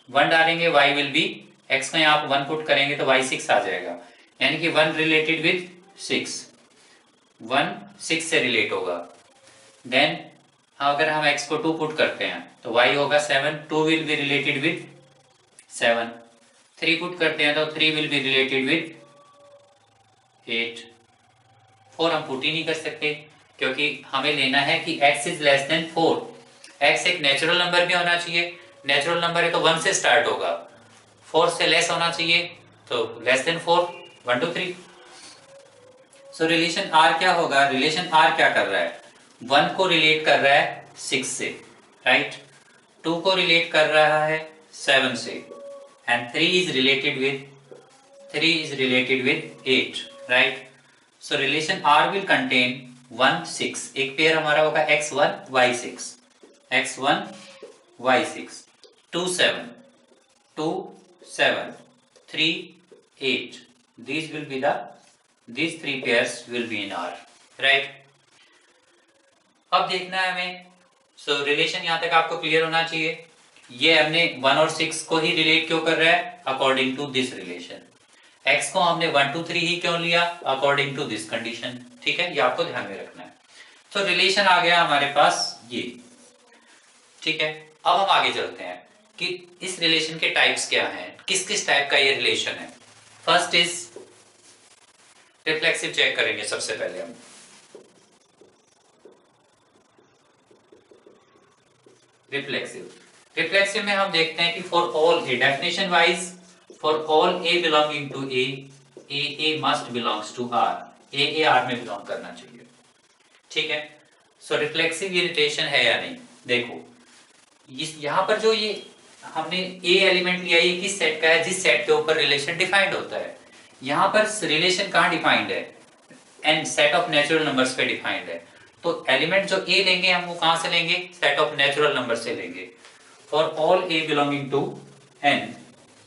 1 डालेंगे y विल बी, x को यहाँ 1 पुट करेंगे तो y 6 आ जाएगा, यानी कि 1 रिलेटेड विद 6, 1 6 से रिलेट होगा। देन अगर हम x को 2 पुट करते हैं तो y होगा 7, 2 will be related with 7, 3 put करते हैं तो 3 विल बी रिलेटेड विद 8, 4 हम पुट ही नहीं कर सकते क्योंकि हमें लेना है कि x is less than 4। x एक नेचुरल नंबर भी होना चाहिए, नेचुरल नंबर है तो 1 से स्टार्ट होगा, 4 से लेस होना चाहिए तो लेस देन 4, 1 2 3। सो रिलेशन r क्या होगा? रिलेशन r क्या कर रहा है? 1 को रिलेट कर रहा है 6 से, राइट, 2 को रिलेट कर रहा है 7 से, and 3 is related with 8, right. So relation r will contain 1 6, एक पेयर हमारा होगा x1 y6, x1 y6, 2 7, 2 7, 3 8, these three pairs will be in R, right। अब देखना है हमें, सो रिलेशन यहां तक आपको क्लियर होना चाहिए। ये हमने 1 और 6 को ही रिलेट क्यों कर रहा है? According to this relation. x को हमने 1 2 3 ही क्यों लिया? अकॉर्डिंग टू दिस कंडीशन, ठीक है, ये आपको ध्यान में रखना है। तो रिलेशन आ गया हमारे पास ये, ठीक है। अब हम आगे चलते हैं कि इस रिलेशन के टाइप्स क्या हैं, किस किस टाइप का ये रिलेशन है। फर्स्ट इज रिफ्लेक्सिव, चेक करेंगे सबसे पहले हम। रिफ्लेक्सिव में हम देखते हैं कि for all A, definition wise, for all A belonging to A must belongs to R, A R में बिलोंग करना चाहिए, ठीक है। सो रिफ्लेक्सिव इरिटेशन है या नहीं? देखो यहाँ पर जो ये हमने ए एलिमेंट लिया, ये किस सेट का है? जिस सेट के ऊपर रिलेशन डिफाइंड होता है। यहाँ पर रिलेशन कहाँ डिफाइंड है? N set of natural numbers पे डिफाइंड है। तो एलिमेंट जो ए लेंगे हम वो कहाँ से लेंगे? सेट ऑफ नेचुरल नंबर से लेंगे। For all A belonging to N,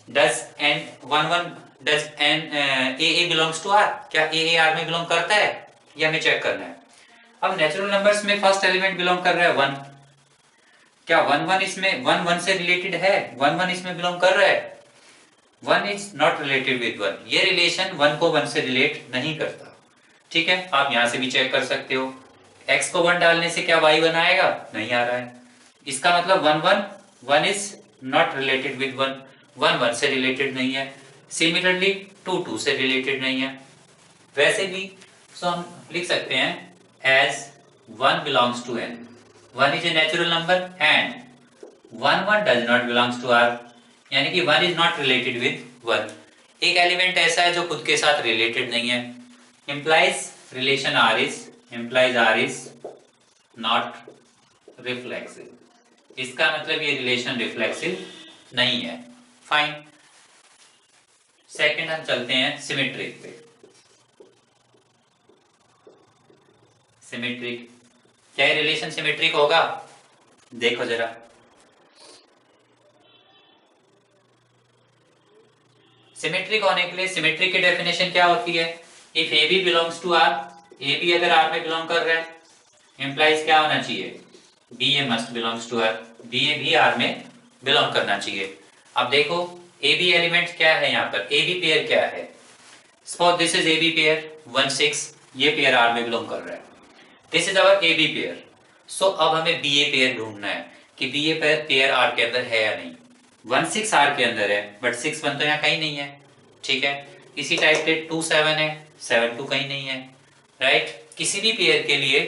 does N 1 1 does N A belongs to R? क्या ए आर में बिलोंग करता है? ये हमें चेक करना है। अब नेचुरल नंबर्स में फर्स्ट एलिमेंट बिलोंग कर रहा है 1, क्या 1 1 इसमें 1 1 से रिलेटेड है? 1 1 इसमें बिलोंग कर रहा है? 1 इज नॉट रिलेटेड विद 1, ये रिलेशन 1 को 1 से रिलेट नहीं करता, ठीक है। आप यहां से भी चेक कर सकते हो, x को 1 डालने से क्या y 1 आएगा? नहीं आ रहा है। इसका मतलब 1 1 1 इज नॉट रिलेटेड विद 1, 1 1 से रिलेटेड नहीं है। सिमिलरली 2 2 से रिलेटेड नहीं है। वैसे भी सो हम लिख सकते हैं as 1 belongs to n, 1 is a natural number and 1 1 does not belongs to r, यानी कि 1 is not related with 1। एक एलिमेंट ऐसा है जो खुद के साथ रिलेटेड नहीं है, implies relation r is not reflexive, इसका मतलब ये रिलेशन रिफ्लेक्सिव नहीं है। फाइन। सेकंड हम चलते हैं सिमेट्रिक पे। सिमेट्रिक, क्या रिलेशन सिमेट्रिक होगा? देखो जरा, सिमेट्रिक होने के लिए सिमेट्रिक की डेफिनेशन क्या होती है? If A B belongs to R, A B अगर आर में बिलोंग कर रहा है, इम्प्लाइज क्या होना चाहिए, b a must belongs to R, b a भी आर में बिलोंग करना चाहिए। अब देखो ए बी एलिमेंट क्या है, यहाँ पर ए बी पेयर क्या है, suppose this is A B pair 1 6, ये पेयर आर में बिलोंग कर रहा है, this is our a B pair. So अब हमें बी ए पेयर ढूंढना है कि बी ए पेयर आर के अंदर है या नहीं। 1 6 आर के अंदर है बट 6 1 तो यहाँ कहीं नहीं है, ठीक है। इसी टाइप से 2 7 है, 7 2 कहीं नहीं है, राइट। किसी भी पेयर के लिए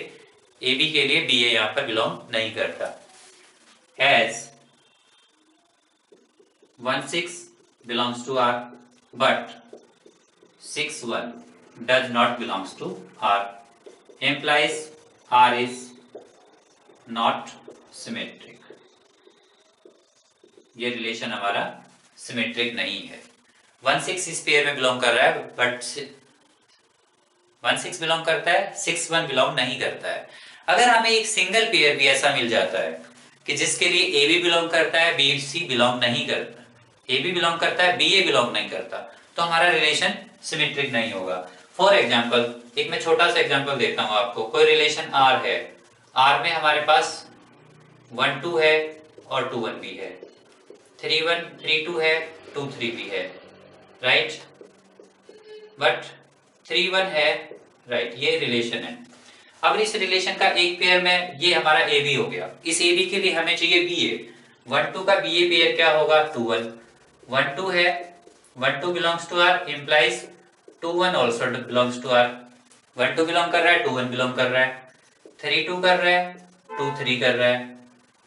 ए बी के लिए बी ए यहाँ पर बिलोंग नहीं करता। As 1 6 belongs to R but 6 1 does not belongs to R, implies R is not symmetric। ये रिलेशन हमारा सिमेट्रिक नहीं है। 1 6 इस पेयर में बिलोंग कर रहा है बट 1 6 बिलोंग करता है, 6 1 बिलोंग नहीं करता है। अगर हमें एक सिंगल पेयर भी ऐसा मिल जाता है कि जिसके लिए ए बी बिलोंग करता है, बी सी बिलोंग नहीं करता, ए बी बिलोंग करता है, बी ए बिलोंग नहीं करता, तो हमारा रिलेशन सिमेट्रिक नहीं होगा। फॉर एग्जाम्पल एक मैं छोटा सा एग्जाम्पल देता हूँ आपको। कोई रिलेशन आर है, आर में हमारे पास 1 2 है और 2 1 भी है, 3 1 3 2 है, 2 3 भी है, राइट, बट 3 1 है, राइट, ये रिलेशन है। अब इस रिलेशन का एक पेयर में ये हमारा ए बी हो गया, इस ए बी के लिए हमें चाहिए बी ए। 1 2 का बी ए पेयर क्या होगा, 2 1 1 2 है, 1 2 belongs to R, implies 2 1 also belongs to R. 1 2 belong कर रहा है, 2 1 बिलोंग कर रहा है, 3 2 कर रहा है, 2 3 कर रहा है,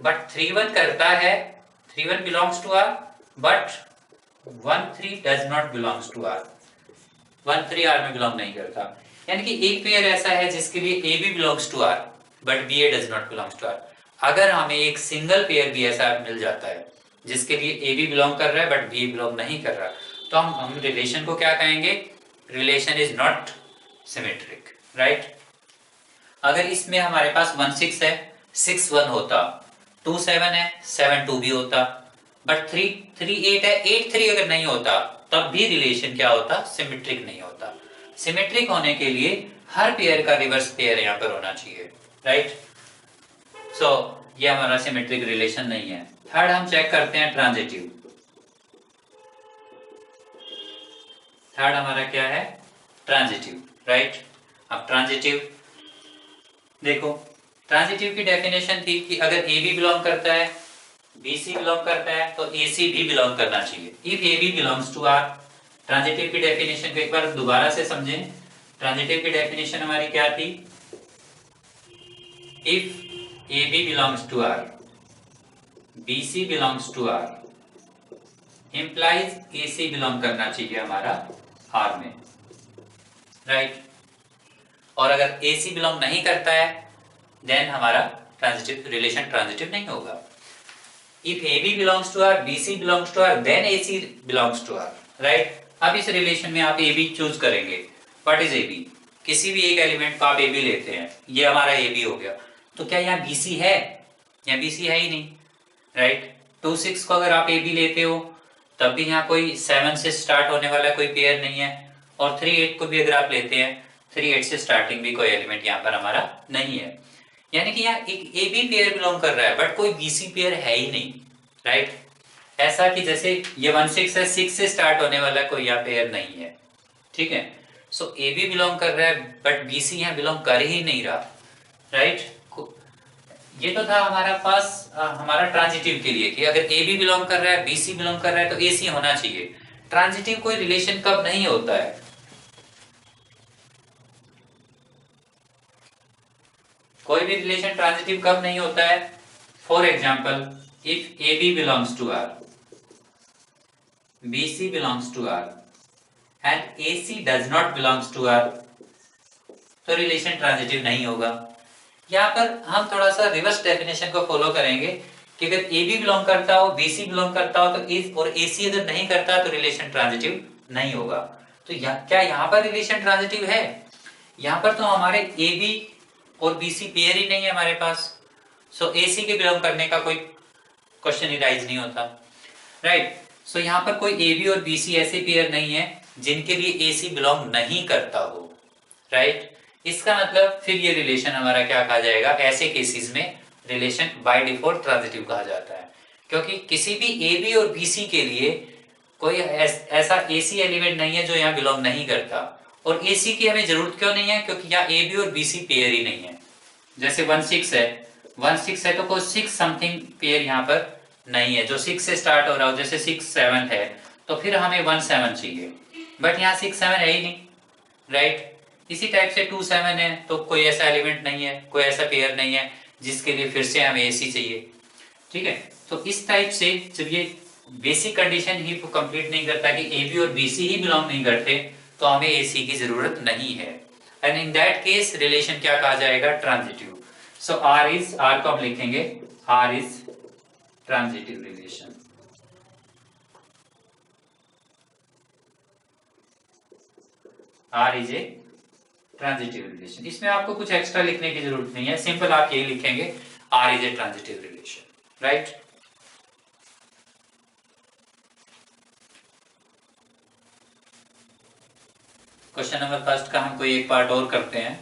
बट 3 1 करता है, 3 1 belongs to R but 1 3 does not belongs to R, 1 3 R में बिलोंग नहीं करता। यानी कि एक पेयर ऐसा है जिसके लिए A B belongs to R but B A does not belongs to R. अगर हमें एक सिंगल पेयर भी ऐसा मिल जाता है जिसके लिए ए बी बिलोंग कर रहा है बट बी बिलोंग नहीं कर रहा, तो हम रिलेशन को क्या कहेंगे, relation is not symmetric, right. अगर इसमें हमारे पास 1 6 है, 6 1 होता, 2 7 है, 7 2 भी होता, बट 3 3 8 है, 8 3 अगर नहीं होता तब भी रिलेशन क्या होता, सिमेट्रिक नहीं होता। सिमेट्रिक होने के लिए हर पेयर का रिवर्स पेयर यहाँ पर होना चाहिए, राइट। सो ये हमारा सिमेट्रिक रिलेशन नहीं है। थर्ड हम चेक करते हैं ट्रांजिटिव। थर्ड हमारा क्या है, ट्रांजिटिव, राइट। अब ट्रांजिटिव देखो, ट्रांजिटिव की डेफिनेशन थी कि अगर ए बी बिलोंग करता है, बी सी बिलोंग करता है, तो ए सी भी बिलोंग करना चाहिए। If A B belongs to R, transitive की डेफिनेशन को एक बार दोबारा से समझें। ट्रांजिटिव की डेफिनेशन हमारी क्या थी, if A B belongs to R, B C belongs to R, implies A C belong करना चाहिए हमारा आर में, राइट। और अगर ए सी बिलोंग नहीं करता है देन हमारा ट्रांजिटिव रिलेशन ट्रांजिटिव नहीं होगा। If A B belongs to R, B C belongs to R, then A C belongs to R, right. अब इस रिलेशन में आप ए बी चूज करेंगे। व्हाट इज ए बी, किसी भी एक एलिमेंट को आप ए बी लेते हैं, ये हमारा ए बी हो गया, तो क्या यहाँ बी सी है, यहाँ बी सी है ही नहीं, राइट। 2 6 को अगर आप ए बी लेते हो तब भी यहाँ कोई 7 से स्टार्ट होने वाला कोई पेयर नहीं है, और 3 8 को भी अगर आप लेते हैं, 3 8 से स्टार्टिंग भी कोई एलिमेंट यहाँ पर हमारा नहीं है। यानी कि यहाँ एक ए बी पेयर बिलोंग कर रहा है बट कोई बी सी पेयर है ही नहीं, राइट। ऐसा कि जैसे ये 1 6 है, 6 से स्टार्ट होने वाला कोई यहाँ पेयर नहीं है, ठीक है। सो ए बी बिलोंग कर रहा है बट बी सी यहाँ बिलोंग कर ही नहीं रहा, राइट। ये तो था हमारा पास हमारा ट्रांजिटिव के लिए कि अगर ए बी बिलोंग कर रहा है, बी सी बिलोंग कर रहा है, तो ए सी होना चाहिए। ट्रांजिटिव कोई रिलेशन कब नहीं होता है, कोई भी रिलेशन ट्रांजिटिव कब नहीं होता है। For example if A B belongs to R, B C belongs to R and A C does not belongs to R, तो रिलेशन ट्रांजिटिव नहीं होगा। यहाँ पर हम थोड़ा सा रिवर्स डेफिनेशन को फॉलो करेंगे कि अगर ए बी बिलोंग करता हो, बी सी बिलोंग करता हो, तो और ए सी अगर नहीं करता तो रिलेशन ट्रांजिटिव नहीं होगा। तो क्या यहाँ पर रिलेशन ट्रांजिटिव है, यहाँ पर तो हमारे ए बी और बी सी पेयर ही नहीं है हमारे पास, सो ए सी के बिलोंग करने का कोई क्वेश्चन ही राइज नहीं होता, राइट। सो यहाँ पर कोई ए बी और बी सी ऐसे पेयर नहीं है जिनके लिए ए सी बिलोंग नहीं करता हो, राइट। इसका मतलब फिर ये रिलेशन हमारा क्या कहा जाएगा, ऐसे केसेस में रिलेशन बाय डिफॉल्ट ट्रांजिटिव कहा जाता है, क्योंकि किसी भी ए बी और बी सी के लिए कोई ऐसा ए सी एलिमेंट नहीं है जो यहाँ बिलोंग नहीं करता। और ए सी की हमें जरूरत क्यों नहीं है, क्योंकि यहाँ ए बी और बी सी पेयर ही नहीं है। जैसे 1 6 है, 1 6 है तो कोई 6 समथिंग पेयर यहाँ पर नहीं है जो 6 से स्टार्ट हो रहा हो। जैसे 6 7 है तो फिर हमें 1 7 चाहिए, बट यहाँ 6 7 है ही नहीं, राइट। इसी टाइप से 2 7 है तो कोई ऐसा एलिमेंट नहीं है, कोई ऐसा पेयर नहीं है जिसके लिए फिर से हमें एसी चाहिए, ठीक है। तो इस टाइप से जब ये बेसिक कंडीशन ही कंप्लीट नहीं करता कि ए बी और बी सी ही बिलोंग नहीं करते, तो हमें एसी की जरूरत नहीं है। And in that case relation क्या कहा जाएगा, ट्रांजिटिव। सो आर को हम लिखेंगे R is transitive relation. R is a transitive relation. इसमें आपको कुछ एक्स्ट्रा लिखने की जरूरत नहीं है, सिंपल आप यही लिखेंगे R is a transitive relation, right. Question number first का हम कोई एक पार्ट और करते हैं।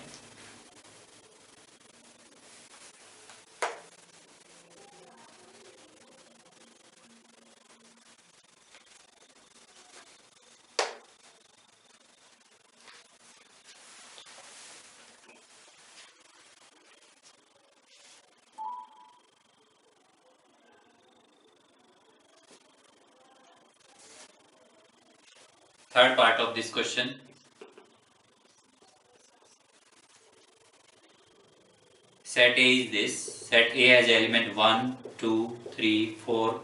Third part of this question. Set A is this. Set A has element 1, 2, 3, 4,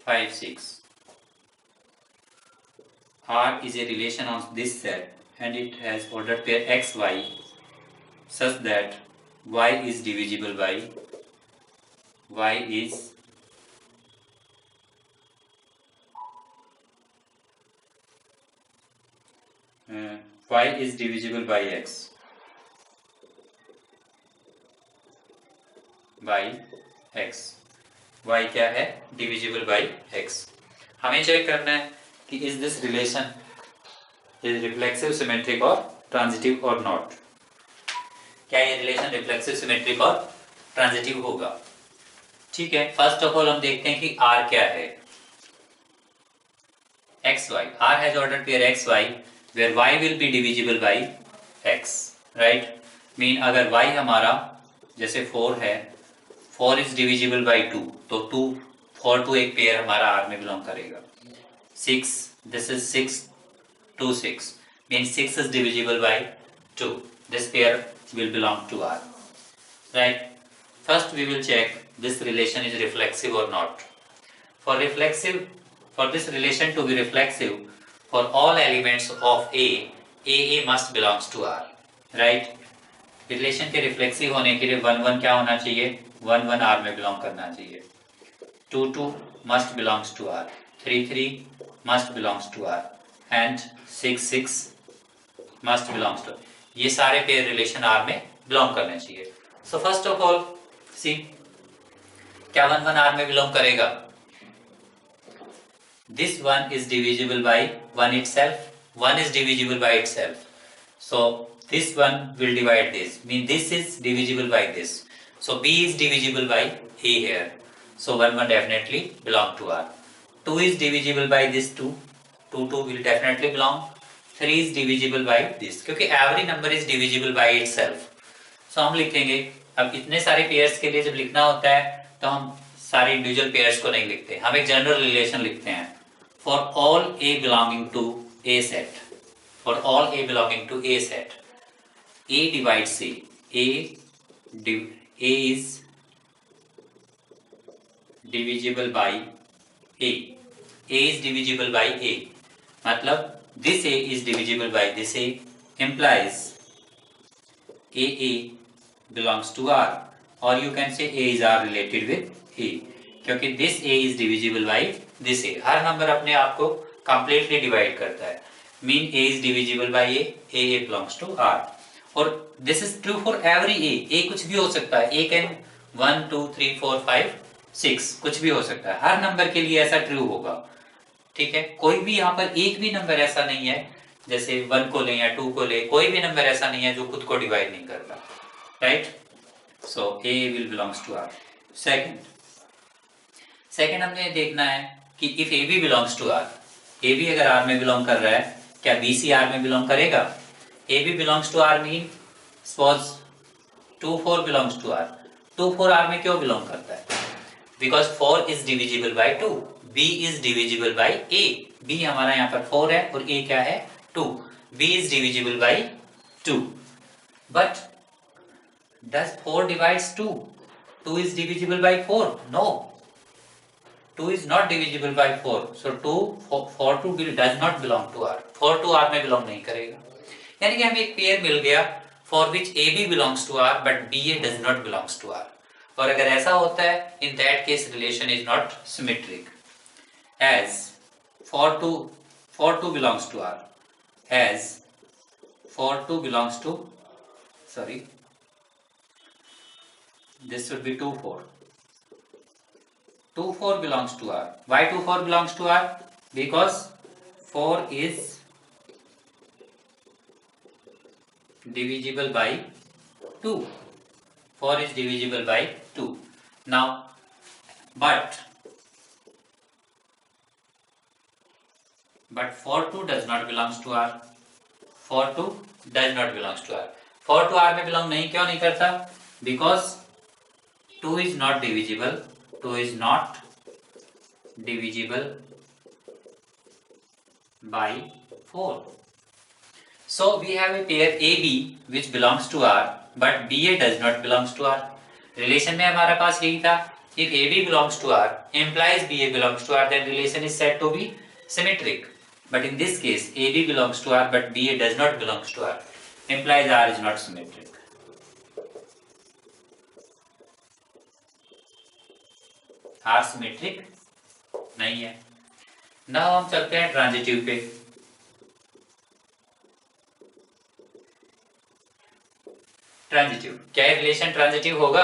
5, 6. R is a relation of this set and it has ordered pair x, y such that y is divisible by y is divisible by x y क्या है, divisible by x। हमें check करना है कि is this relation is reflexive, symmetric और transitive or not। क्या ये relation reflexive, symmetric और ट्रांजिटिव होगा, ठीक है। फर्स्ट ऑफ ऑल हम देखते हैं कि R क्या है। X y, R has ordered pair x y where y will be divisible by x, right। Mean अगर y हमारा जैसे 4 है, 4 is divisible by 2, तो 2 4 to एक पेयर हमारा R में बिलोंग करेगा। 6, this is 6 2 6 means 6 is divisible by 2, this pair will belong to R, right। First we will check this relation is reflexive or not। For this relation to be reflexive, for all elements of A must belongs to R, right। Relation के reflexive होने के लिए 1 1 क्या होना चाहिए, 1 1 R में belong करना चाहिए। 2 2 must belongs to R, 3 3 must belongs to R and 6 6 must belongs to, ये सारे पेयर रिलेशन R में बिलोंग करने चाहिए। सो फर्स्ट ऑफ ऑल सी, क्या 1 1 R में बिलोंग करेगा, this one is divisible by 1 itself, 1 is divisible by itself, so this one will divide this, mean this is divisible by this, so B is divisible by A here, so 1 1 definitely belong to R। 2 is divisible by this 2, 2 2 will definitely belong। 3 is divisible by this, क्योंकि every number is divisible by itself, so हम लिखेंगे। अब इतने सारे pairs के लिए जब लिखना होता है तो हम सारे इंडिविजुअल पेयर्स को नहीं लिखते, हम एक जनरल रिलेशन लिखते हैं। For all A belonging to A set, for all A belonging to A set, A divides C, A is divisible by A, A is divisible by A, मतलब this A is divisible by this A implies A belongs to R, or you can say A is R related with A, क्योंकि this A is divisible by this A, her number अपने आप को completely divide करता है, mean A is divisible by A belongs to R, और this is true for every A कुछ भी हो सकता है, A कैन 1 2 3 4 5 6 कुछ भी हो सकता है, हर नंबर के लिए ऐसा ट्रू होगा, ठीक है। कोई भी यहाँ पर एक भी नंबर ऐसा नहीं है जैसे 1 को लें या 2 को लें, कोई भी नंबर ऐसा नहीं है जो खुद को डिवाइड नहीं करता, right. So A will belongs to R. Second हमने ये देखना है कि इफ A B belongs to R, A B अगर आर में बिलोंग कर रहा है, क्या बी सी आर में बिलोंग करेगा? A B belongs to R mean suppose 2 4 belongs to R. 2 4 R में क्यों बिलोंग करता है? Because 4 is divisible by 2, b is divisible by a। b हमारा यहाँ पर 4 है और a क्या है? 2। b is divisible by 2। But does 4 divides 2? 2 is divisible by 4? No. 2 is not divisible by 4. So 4 to does not belong to R. 4 to R में belong नहीं करेगा। यानी कि हमें एक पेयर मिल गया for which AB belongs to R but BA does not belongs to R। और अगर ऐसा होता है, in that case relation is not symmetric, as 4 2 belongs to R, as 4 2 belongs to, sorry, this should be 2 4. 2 4 belongs to R. Why 2 4 belongs to R? Because 4 is divisible by 2. 4 is divisible by 2. Now, but 4 2 does not belongs to R. 4 2 does not belongs to R. 4 2 R में belong नहीं, क्यों नहीं करता? Because 2 is not divisible. 2 is not divisible by 4. So we have a pair AB which belongs to R but BA does not belongs to R. Relation में हमारे पास यही था, if AB belongs to R implies BA belongs to R, then relation is said to be symmetric. But in this case AB belongs to R but BA does not belongs to R, implies R is not symmetric. R symmetric नहीं है। Now हम चलते हैं transitive पे। Transitive, क्या relation transitive होगा?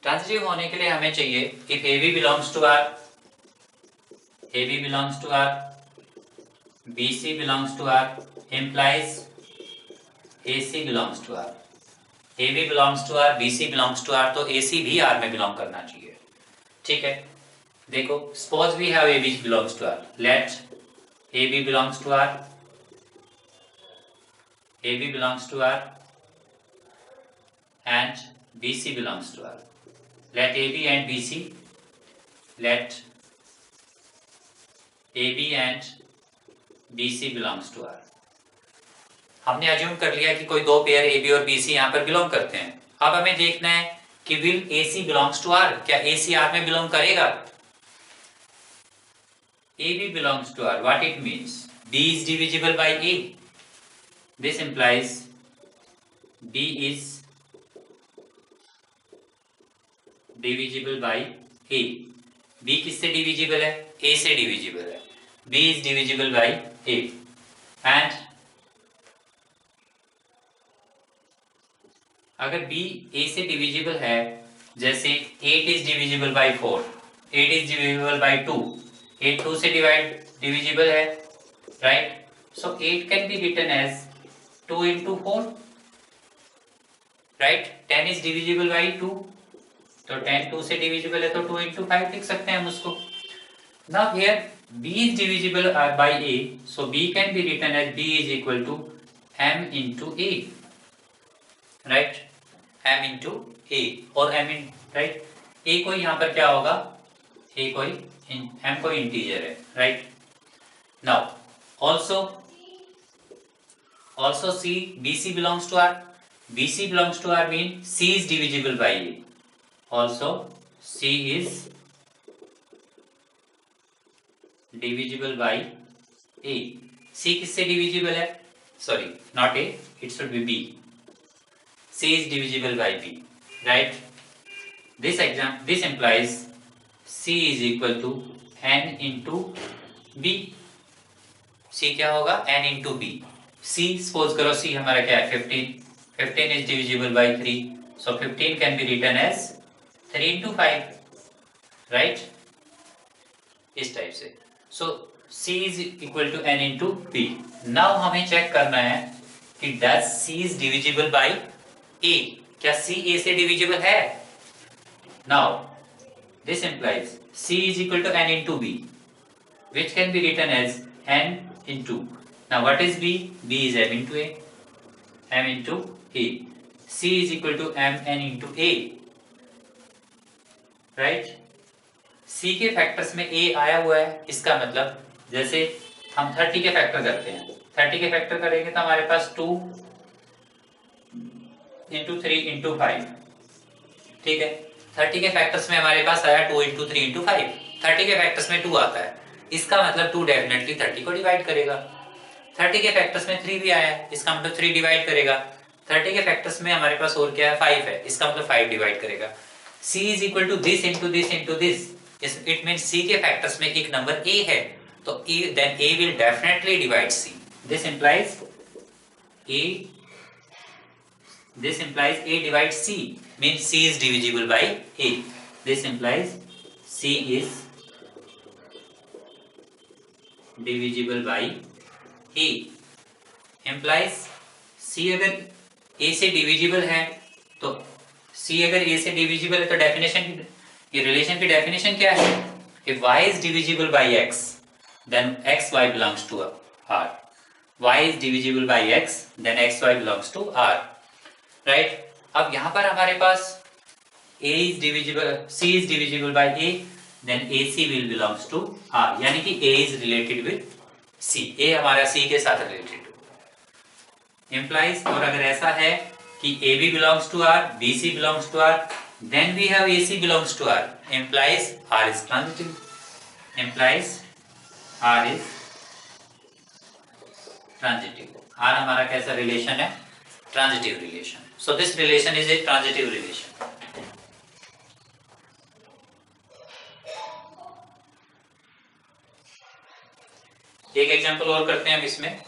Transitive होने के लिए हमें चाहिए if AB belongs to R, AB belongs to R, BC belongs to R, implies AC belongs to R। AB belongs to R, BC belongs to R, तो AC भी R में belong करना चाहिए, ठीक है। देखो, suppose we have AB belongs to R, let AB belongs to R, AB belongs to R and BC belongs to R। Let AB and BC, let AB and BC belongs to R। हमने assume कर लिया कि कोई दो pair AB और BC यहाँ पर belong करते हैं। अब हमें देखना है कि will AC belongs to R, क्या AC R में बिलोंग करेगा? AB belongs to R, what it means? B is divisible by A, this implies B is divisible by A। B किससे डिविजिबल है? A से डिविजिबल है। B is divisible by A and अगर B A से divisible है, जैसे 8 is divisible by 4, 8 is divisible by 2, 8 2 से divisible है, right. So 8 can be written as 2 into 4, right. 10 is divisible by 2, तो 10 2 से डिविजिबल है तो 2 into 5 लिख सकते हैं हम उसको। Now here B is divisible by A, so B can be written as B is equal to M into A, right. M into A और M in, राइट। A कोई यहाँ पर क्या होगा? A कोई M कोई इंटीजर है, right. Now also C, BC belongs to R, BC belongs to R mean C is divisible by A, also C is divisible by A। C किससे divisible है? Sorry, not A, it should be B। C is divisible by B, right? This implies C is equal to N into B। C क्या होगा? N into B। C suppose करो C हमारा क्या है? 15। 15 is divisible by 3, so 15 can be written as 3 into 5, right? इस type से। So C is equal to N into P। Now हमें check करना है कि does C is divisible by A, क्या C A से डिविजिबल है? Now this implies C is equal to N into B, which can be written as N into, now what is B? B is M into A, M into A, C is equal to M N into A, right? C के factors में A आया हुआ है, इसका मतलब जैसे हम 30 के फैक्टर करते हैं, 30 के फैक्टर करेंगे तो हमारे पास 2 इंटू 3 इंटू 5, ठीक है। 30 के फैक्टर्स में हमारे पास आया 2 इंटू 3 इंटू 5, 30 के फैक्टर्स में 2 आता है, इसका मतलब 2 डेफिनेटली 30 को डिवाइड करेगा। 30 के फैक्टर्स में 3 भी आया है, इसका मतलब 3 डिवाइड करेगा। 30 के फैक्टर्स में हमारे पास और क्या है, 5 है, इसका मतलब 5 डिवाइड करेगा। C is equal to this into this into this, it means C के फैक्टर्स में एक नंबर A है, तो then A will definitely divide C। This implies A divides C, means C is divisible by A. This implies C is divisible by A, implies C अगर A से divisible है तो C अगर A से divisible है तो definition, ये relation की डेफिनेशन क्या है? If Y is divisible by X, then XY belongs to R. Y is divisible by X, then XY belongs to R. Right अब यहां पर हमारे पास A is divisible, C is divisible by A, then AC will belongs to R, यानी कि A is related with C, A हमारा C के साथ related implies। और अगर ऐसा है कि AB belongs to R, BC belongs to R, then we have AC belongs to R, implies R is transitive, implies R is transitive। R हमारा कैसा रिलेशन है? Transitive relation. So this relation is a transitive relation. एक example और करते हैं हम इसमें।